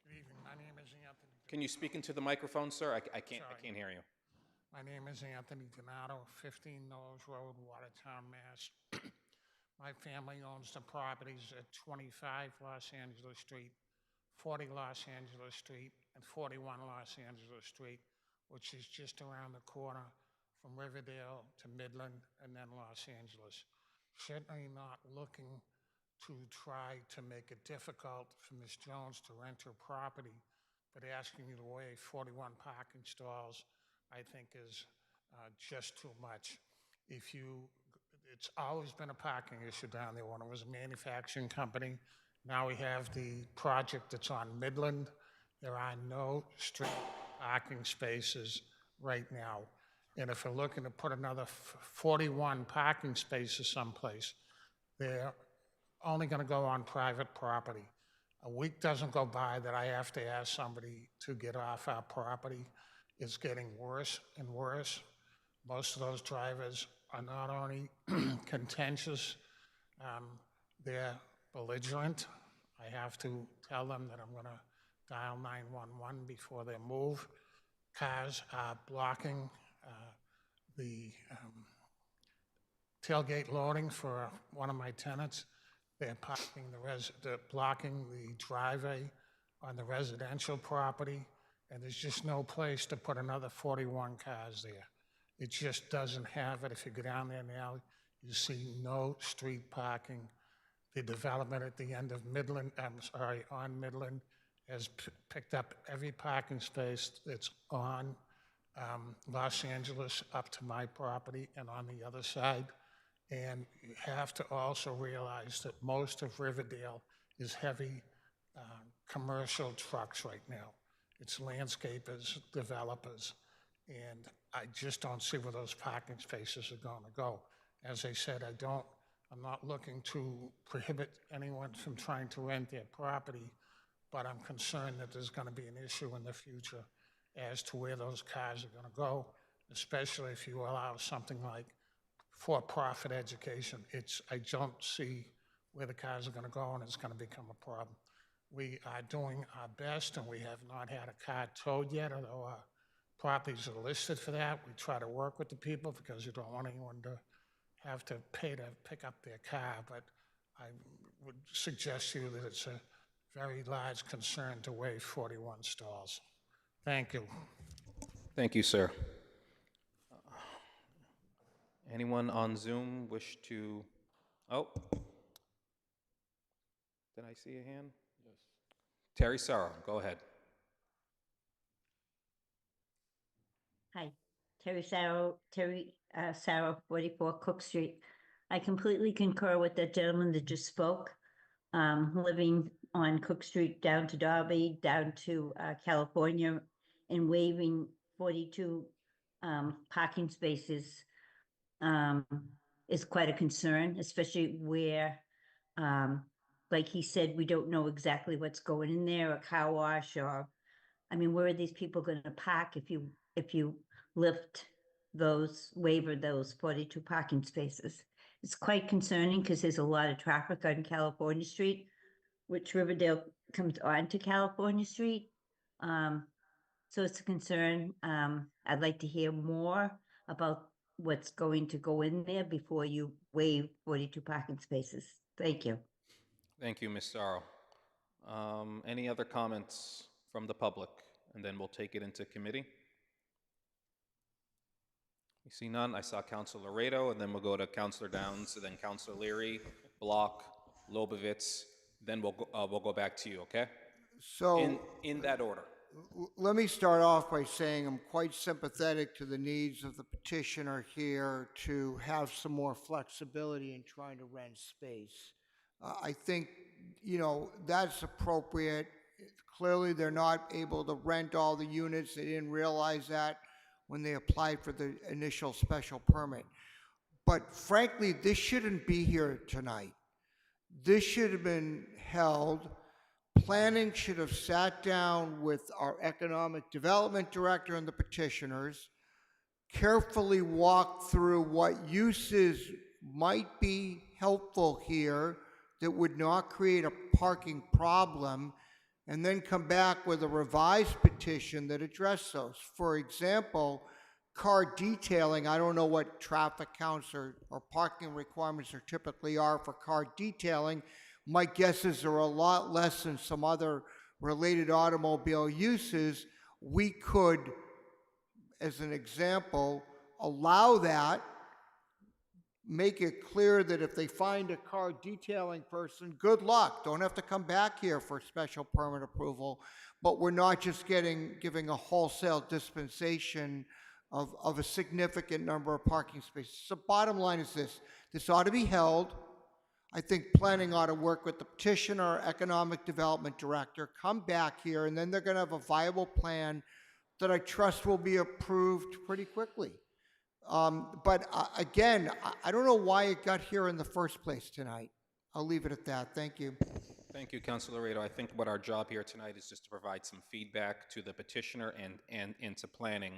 Good evening. My name is Anthony. Can you speak into the microphone, sir? I can't hear you. My name is Anthony Donato, 15 Knowles Road, Watertown, Mass. My family owns the properties at 25 Los Angeles Street, 40 Los Angeles Street, and 41 Los Angeles Street, which is just around the corner from Riverdale to Midland and then Los Angeles. Certainly not looking to try to make it difficult for Ms. Jones to rent her property, but asking you to waive 41 parking stalls, I think is just too much. It's always been a parking issue down there when it was a manufacturing company. Now we have the project that's on Midland. There are no street parking spaces right now. And if we're looking to put another 41 parking spaces someplace, they're only going to go on private property. A week doesn't go by that I have to ask somebody to get off our property. It's getting worse and worse. Most of those drivers are not only contentious, they're belligerent. I have to tell them that I'm going to dial 911 before they move. Cars are blocking the tailgate loading for one of my tenants. They're parking they're blocking the driveway on the residential property and there's just no place to put another 41 cars there. It just doesn't have it. If you go down there now, you see no street parking. The development at the end of Midland, on Midland, has picked up every parking space that's on Los Angeles up to my property and on the other side. And you have to also realize that most of Riverdale is heavy commercial trucks right now. It's landscapers, developers, and I just don't see where those parking spaces are going to go. As I said, I'm not looking to prohibit anyone from trying to rent their property, but I'm concerned that there's going to be an issue in the future as to where those cars are going to go, especially if you allow something like for-profit education. I don't see where the cars are going to go, and it's going to become a problem. We are doing our best, and we have not had a car towed yet, although our properties are listed for that. We try to work with the people because you don't want anyone to have to pay to pick up their car, but I would suggest to you that it's a very large concern to waive 41 stalls. Thank you. Thank you, sir. Anyone on Zoom wish to? Oh, did I see a hand? Yes. Terry Sarah, go ahead. Hi, Terry Sarah, 44 Cook Street. I completely concur with the gentleman that just spoke. Living on Cook Street down to Derby, down to California, and waiving 42 parking spaces is quite a concern, especially where, like he said, we don't know exactly what's going in there, a car wash, or, I mean, where are these people going to park if you waiver those 42 parking spaces? It's quite concerning because there's a lot of traffic on California Street, which Riverdale comes onto California Street. So it's a concern. I'd like to hear more about what's going to go in there before you waive 42 parking spaces. Thank you. Thank you, Ms. Sarro. Any other comments from the public? And then we'll take it into committee. We see none. I saw Councilor Laredo, and then we'll go to Councilor Downs, and then Councilor Leary, Block, Lobovitz. Then we'll go back to you. Okay? So in that order. Let me start off by saying I'm quite sympathetic to the needs of the petitioner here to have some more flexibility in trying to rent space. I think, that's appropriate. Clearly, they're not able to rent all the units. They didn't realize that when they applied for the initial special permit. But frankly, this shouldn't be here tonight. This should have been held. Planning should have sat down with our economic development director and the petitioners, carefully walked through what uses might be helpful here that would not create a parking problem, and then come back with a revised petition that addressed those. For example, car detailing, I don't know what traffic counts or parking requirements are typically are for car detailing. My guess is there are a lot less than some other related automobile uses. We could, as an example, allow that, make it clear that if they find a car detailing person, good luck. Don't have to come back here for special permit approval. But we're not just giving a wholesale dispensation of a significant number of parking spaces. So bottom line is this ought to be held. I think planning ought to work with the petitioner, economic development director, come back here, and then they're going to have a viable plan that I trust will be approved pretty quickly. But again, I don't know why it got here in the first place tonight. I'll leave it at that. Thank you. Thank you, Councilor Laredo. I think what our job here tonight is just to provide some feedback to the petitioner and into planning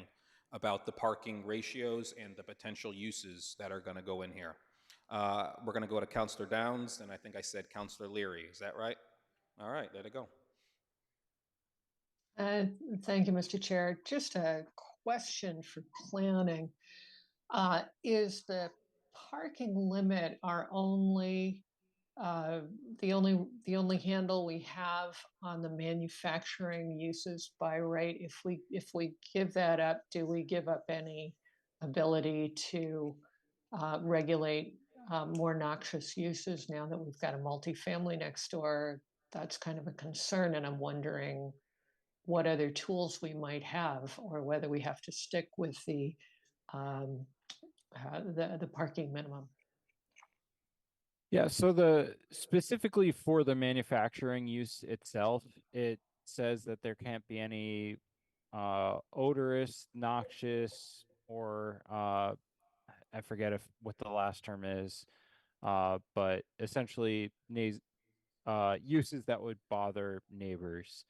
about the parking ratios and the potential uses that are going to go in here. We're going to go to Councilor Downs, and I think I said Councilor Leary. Is that right? All right, let it go. Thank you, Mr. Chair. Just a question for planning. Is the parking limit our only the only handle we have on the manufacturing uses by right, if we give that up, do we give up any ability to regulate more noxious uses now that we've got a multifamily next door? That's kind of a concern, and I'm wondering what other tools we might have, or whether we have to stick with the parking minimum. Yeah, so specifically for the manufacturing use itself, it says that there can't be any odorous, noxious, or I forget what the last term is, but essentially uses that would bother neighbors.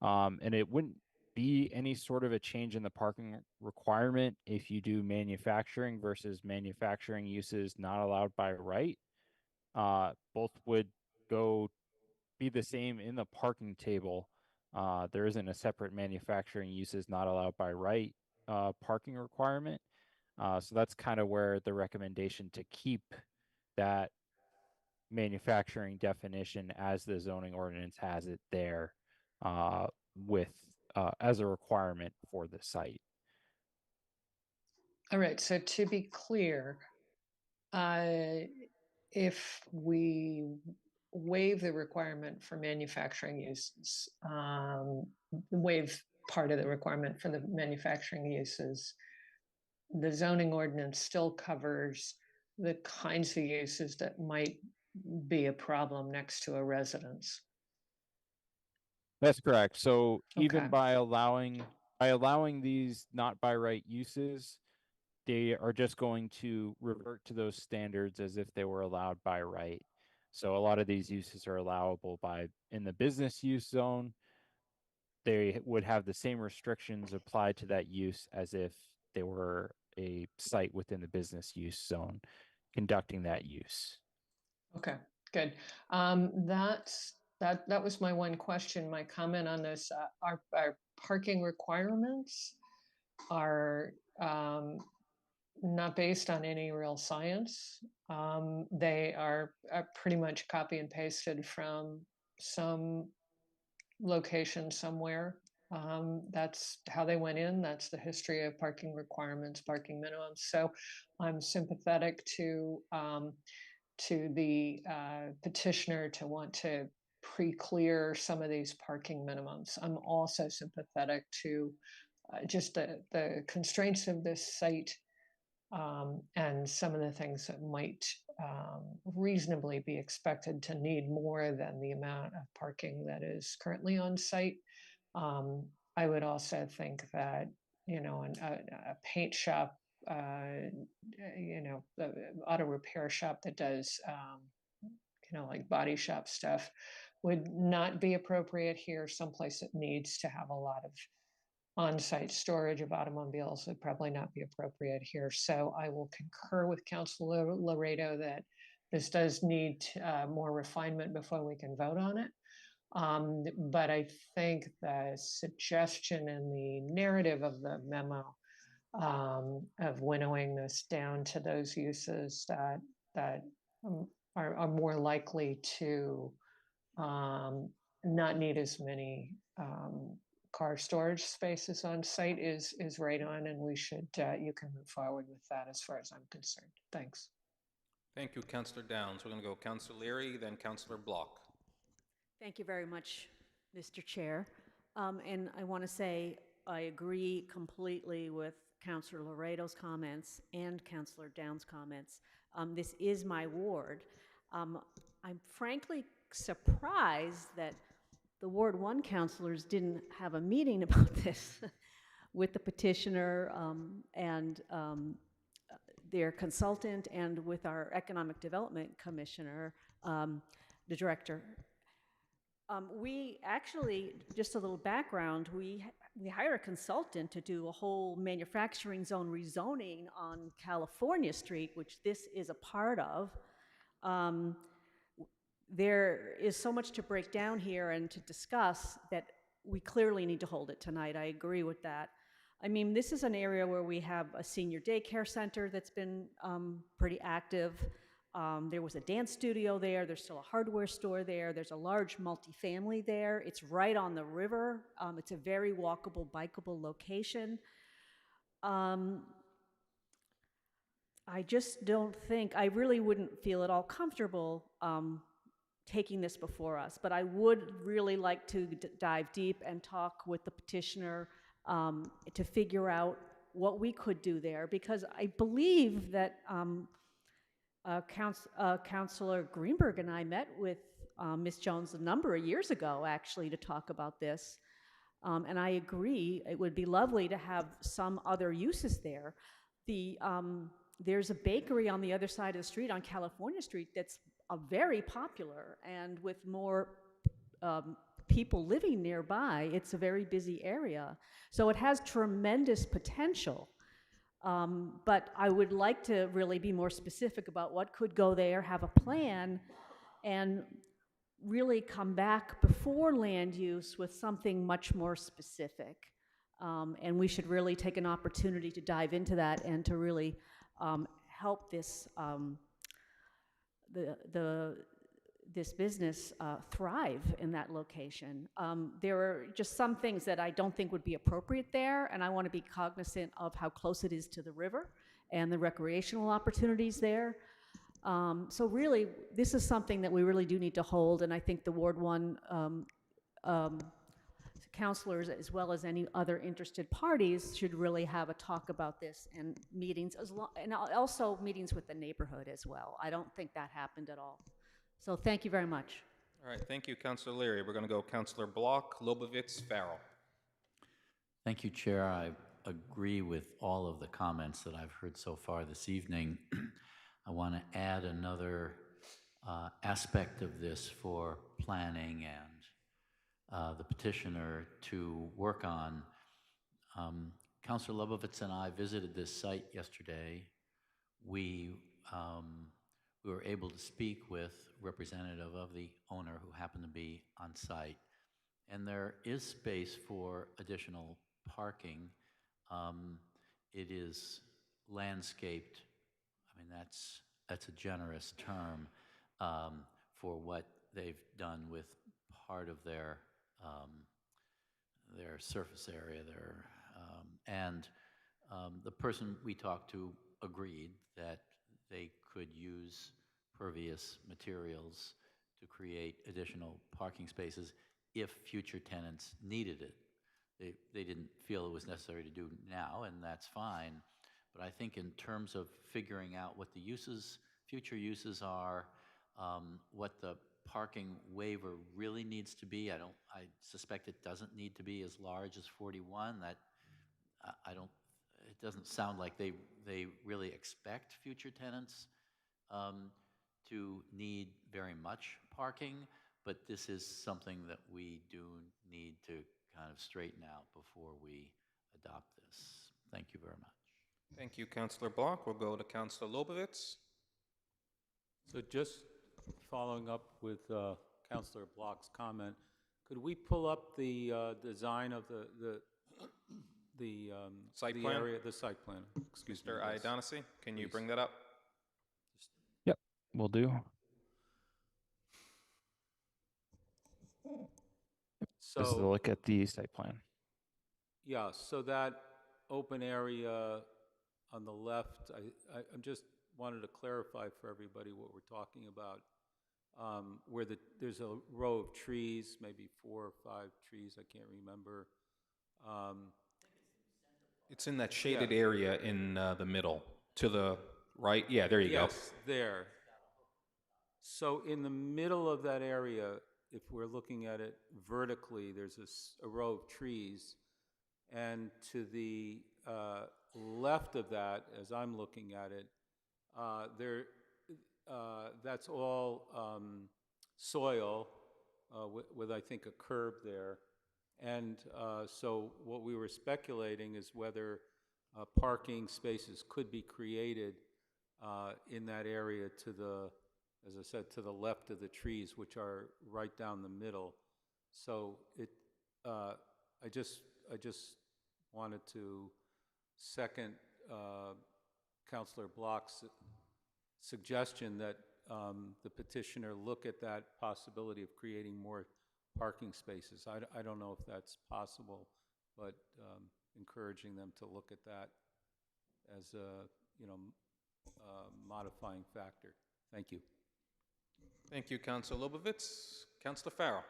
And it wouldn't be any sort of a change in the parking requirement if you do manufacturing versus manufacturing uses not allowed by right. Both would be the same in the parking table. There isn't a separate manufacturing uses not allowed by right parking requirement. So that's kind of where the recommendation to keep that manufacturing definition as the zoning ordinance has it there with as a requirement for the site. All right, so to be clear, if we waive the requirement for manufacturing uses, waive part of the requirement for the manufacturing uses, the zoning ordinance still covers the kinds of uses that might be a problem next to a residence. That's correct. So even Okay. by allowing these not by right uses, they are just going to revert to those standards as if they were allowed by right. So a lot of these uses are allowable in the business use zone. They would have the same restrictions applied to that use as if they were a site within the business use zone conducting that use. Okay, good. That was my one question. My comment on this: our parking requirements are not based on any real science. They are pretty much copy and pasted from some location somewhere. That's how they went in. That's the history of parking requirements, parking minimums. So I'm sympathetic to the petitioner to want to pre-clear some of these parking minimums. I'm also sympathetic to just the constraints of this site and some of the things that might reasonably be expected to need more than the amount of parking that is currently on site. I would also think that, a paint shop, the auto repair shop that does, like body shop stuff would not be appropriate here. Someplace that needs to have a lot of on-site storage of automobiles would probably not be appropriate here. So I will concur with Councilor Laredo that this does need more refinement before we can vote on it. But I think the suggestion in the narrative of the memo of winnowing this down to those uses that are more likely to not need as many car storage spaces on site is right on, and we should you can move forward with that as far as I'm concerned. Thanks. Thank you, Councillor Downs. We're going to go Councillor Leary, then Councillor Block. Thank you very much, Mr. Chair. And I want to say I agree completely with Councillor Laredo's comments and Councillor Downs' comments. This is my ward. I'm frankly surprised that the Ward 1 councilors didn't have a meeting about this with the petitioner and their consultant and with our Economic Development Commissioner, the director. We actually, just a little background, we hired a consultant to do a whole manufacturing zone rezoning on California Street, which this is a part of. There is so much to break down here and to discuss that we clearly need to hold it tonight. I agree with that. I mean, this is an area where we have a senior daycare center that's been pretty active. There was a dance studio there. There's still a hardware store there. There's a large multifamily there. It's right on the river. It's a very walkable, bikeable location. I just don't think, I really wouldn't feel at all comfortable taking this before us, but I would really like to dive deep and talk with the petitioner to figure out what we could do there, because I believe that Councilor Greenberg and I met with Ms. Jones a number of years ago, actually, to talk about this. And I agree, it would be lovely to have some other uses there. There's a bakery on the other side of the street on California Street that's very popular, and with more people living nearby, it's a very busy area. So it has tremendous potential. But I would like to really be more specific about what could go there, have a plan, and really come back before land use with something much more specific. And we should really take an opportunity to dive into that and to really help this this business thrive in that location. There are just some things that I don't think would be appropriate there, and I want to be cognizant of how close it is to the river and the recreational opportunities there. So really, this is something that we really do need to hold, and I think the Ward 1 counselors, as well as any other interested parties, should really have a talk about this, and meetings, and also meetings with the neighborhood as well. I don't think that happened at all. So thank you very much. All right, thank you, Councilor Leary. We're going to go Councilor Block, Lobovitz, Farrell. Thank you, Chair. I agree with all of the comments that I've heard so far this evening. I want to add another aspect of this for planning and the petitioner to work on. Councilor Lobovitz and I visited this site yesterday. We were able to speak with a representative of the owner who happened to be on site. And there is space for additional parking. It is landscaped. I mean, that's a generous term for what they've done with part of their surface area there. And the person we talked to agreed that they could use pervious materials to create additional parking spaces if future tenants needed it. They didn't feel it was necessary to do now, and that's fine. But I think in terms of figuring out what the uses, future uses are, what the parking waiver really needs to be, I suspect it doesn't need to be as large as 41. That it doesn't sound like they really expect future tenants to need very much parking, but this is something that we do need to kind of straighten out before we adopt this. Thank you very much. Thank you, Councilor Block. We'll go to Councilor Lobovitz. So just following up with Councilor Block's comment, could we pull up the design of the site plan? Area, the site plan? Excuse me. Mr. Iadonissi, can you bring that up? Yep, will do. So this is a look at the site plan. Yeah, so that open area on the left, I'm just wanted to clarify for everybody what we're talking about. Where there's a row of trees, maybe 4 or 5 trees, I can't remember. It's in that shaded area in the middle, to the right. Yeah, there you go. Yes, there. So in the middle of that area, if we're looking at it vertically, there's a row of trees. And to the left of that, as I'm looking at it, that's all soil with I think, a curb there. And so what we were speculating is whether parking spaces could be created in that area to the, as I said, to the left of the trees, which are right down the middle. So I just wanted to second Councilor Block's suggestion that the petitioner look at that possibility of creating more parking spaces. I don't know if that's possible, but encouraging them to look at that as a, modifying factor. Thank you. Thank you, Councilor Lubovitz. Councilor Farrell.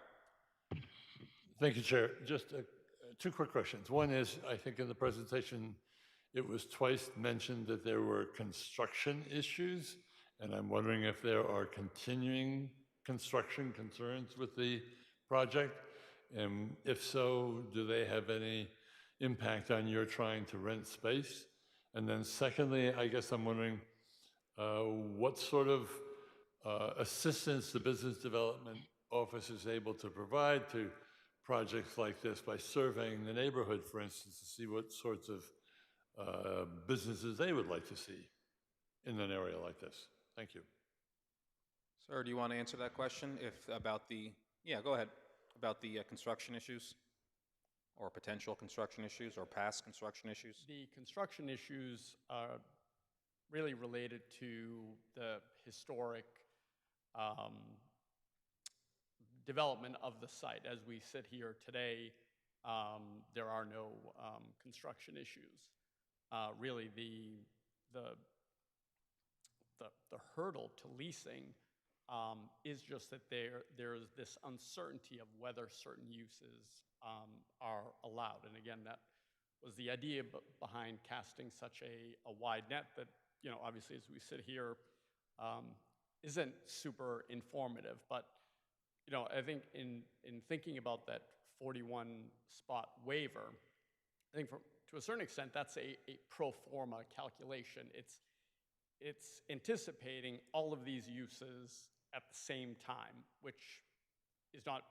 Thank you, Chair. Just two quick questions. One is, I think in the presentation, it was twice mentioned that there were construction issues, and I'm wondering if there are continuing construction concerns with the project, and if so, do they have any impact on your trying to rent space? And then secondly, I guess I'm wondering what sort of assistance the Business Development Office is able to provide to projects like this by surveying the neighborhood, for instance, to see what sorts of businesses they would like to see in an area like this. Thank you. Sir, do you want to answer that question yeah, go ahead, about the construction issues or potential construction issues or past construction issues? The construction issues are really related to the historic development of the site. As we sit here today, there are no construction issues. Really, the hurdle to leasing is just that there's this uncertainty of whether certain uses are allowed. And again, that was the idea behind casting such a wide net that, obviously as we sit here, isn't super informative. But, I think in thinking about that 41 spot waiver, I think to a certain extent, that's a pro forma calculation. It's anticipating all of these uses at the same time, which is not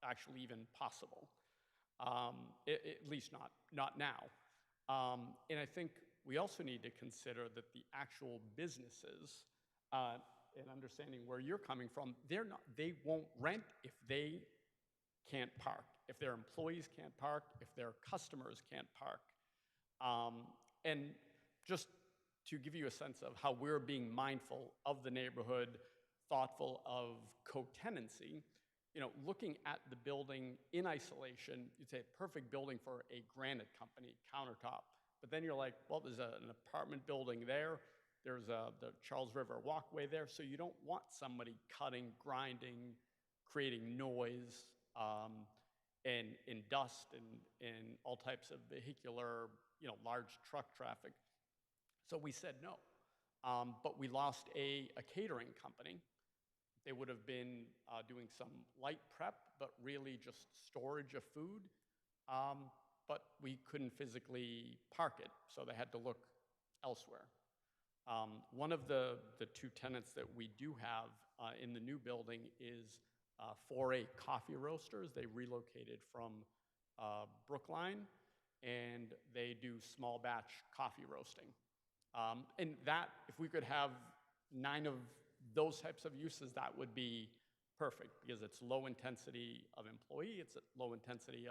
actually even possible, at least not now. And I think we also need to consider that the actual businesses, and understanding where you're coming from, they won't rent if they can't park, if their employees can't park, if their customers can't park. And just to give you a sense of how we're being mindful of the neighborhood, thoughtful of co-tenancy, looking at the building in isolation, you'd say perfect building for a granite company, countertop. But then you're like, well, there's an apartment building there. There's the Charles River walkway there. So you don't want somebody cutting, grinding, creating noise, and dust and all types of vehicular, large truck traffic. So we said no. But we lost a catering company. They would have been doing some light prep, but really just storage of food. But we couldn't physically park it, so they had to look elsewhere. One of the two tenants that we do have in the new building is 4A Coffee Roasters. They relocated from Brookline, and they do small batch coffee roasting. And that, if we could have 9 of those types of uses, that would be perfect, because it's low intensity of employee, it's low intensity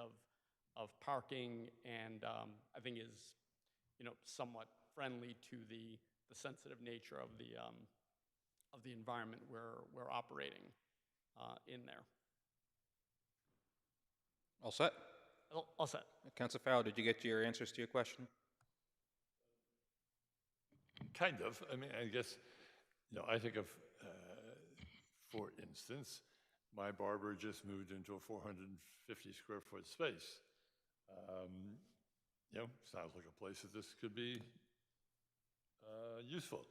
of parking, and I think is somewhat friendly to the sensitive nature of the environment we're operating in there. All set? All set. Councilor Farrell, did you get your answers to your question? Kind of. I mean, I guess, I think of, for instance, my barber just moved into a 450 square foot space. Sounds like a place that this could be useful.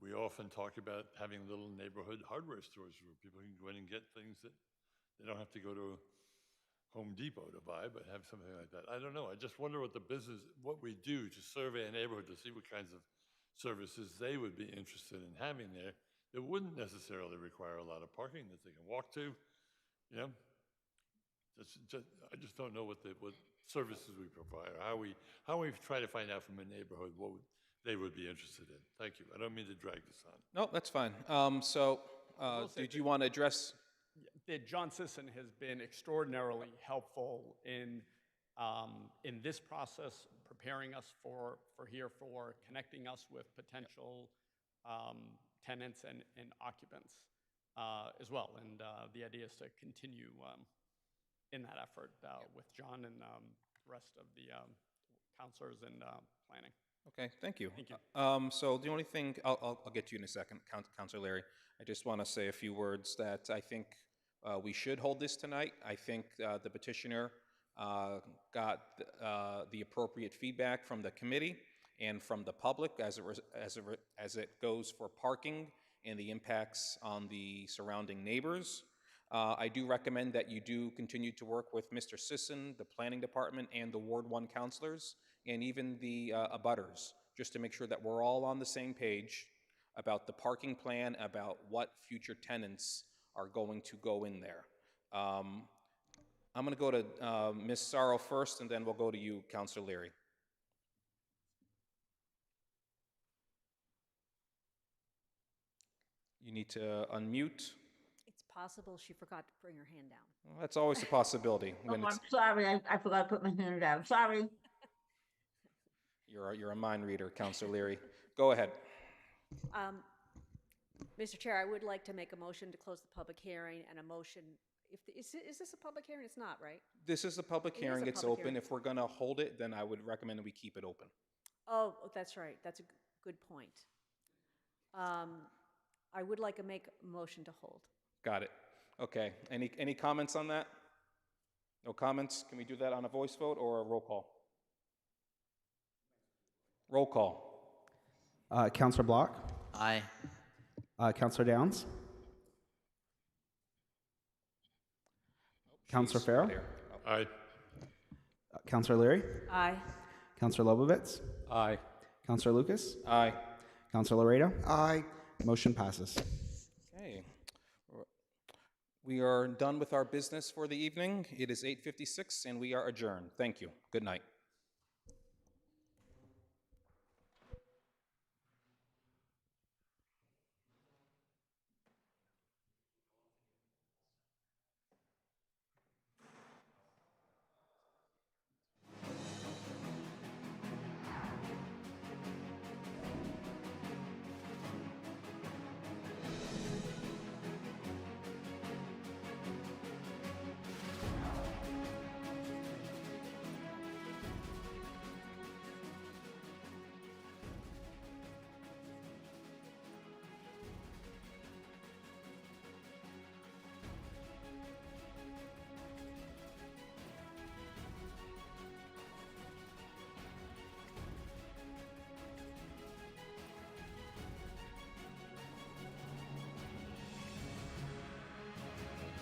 We often talk about having little neighborhood hardware stores where people can go in and get things that they don't have to go to Home Depot to buy, but have something like that. I don't know. I just wonder what we do to survey a neighborhood to see what kinds of services they would be interested in having there. It wouldn't necessarily require a lot of parking that they can walk to. I just don't know what services we provide, or how we try to find out from a neighborhood what they would be interested in. Thank you. I don't mean to drag this on. No, that's fine. Did you want to address? John Sisson has been extraordinarily helpful in this process, preparing us for connecting us with potential tenants and occupants as well. And the idea is to continue in that effort with John and the rest of the counselors and planning. Okay, thank you. Thank you. So the only thing, I'll get to you in a second, Councilor Larry. I just want to say a few words that I think we should hold this tonight. I think the petitioner got the appropriate feedback from the committee and from the public as it goes for parking and the impacts on the surrounding neighbors. I do recommend that you do continue to work with Mr. Sisson, the planning department, and the Ward 1 counselors, and even the abutters, just to make sure that we're all on the same page about the parking plan, about what future tenants are going to go in there. I'm going to go to Ms. Sorrow first, and then we'll go to you, Councilor Leary. You need to unmute. It's possible she forgot to bring her hand down. Well, that's always a possibility. When Oh, it's, I'm sorry, I forgot to put my hand down, sorry. you're a mind reader, Councilor Leary. Go ahead. Mr. Chair, I would like to make a motion to close the public hearing and a motion, is this a public hearing? It's not, right? This is a public It is hearing. a It's public open. hearing. If we're going to hold it, then I would recommend that we keep it open. Oh, that's right. That's a good point. I would like to make a motion to hold. Got it. Okay. Any comments on that? No comments? Can we do that on a voice vote or a roll call? Roll call. Councilor Block, Aye. Councilor Downs, Councilor Farrell, Aye. Councilor Leary, Aye. Councilor Lobovitz, Aye. Councilor Lucas, Aye. Councilor Laredo. Aye. Motion passes. Okay. We are done with our business for the evening. It is 8:56 and we are adjourned. Thank you. Good night.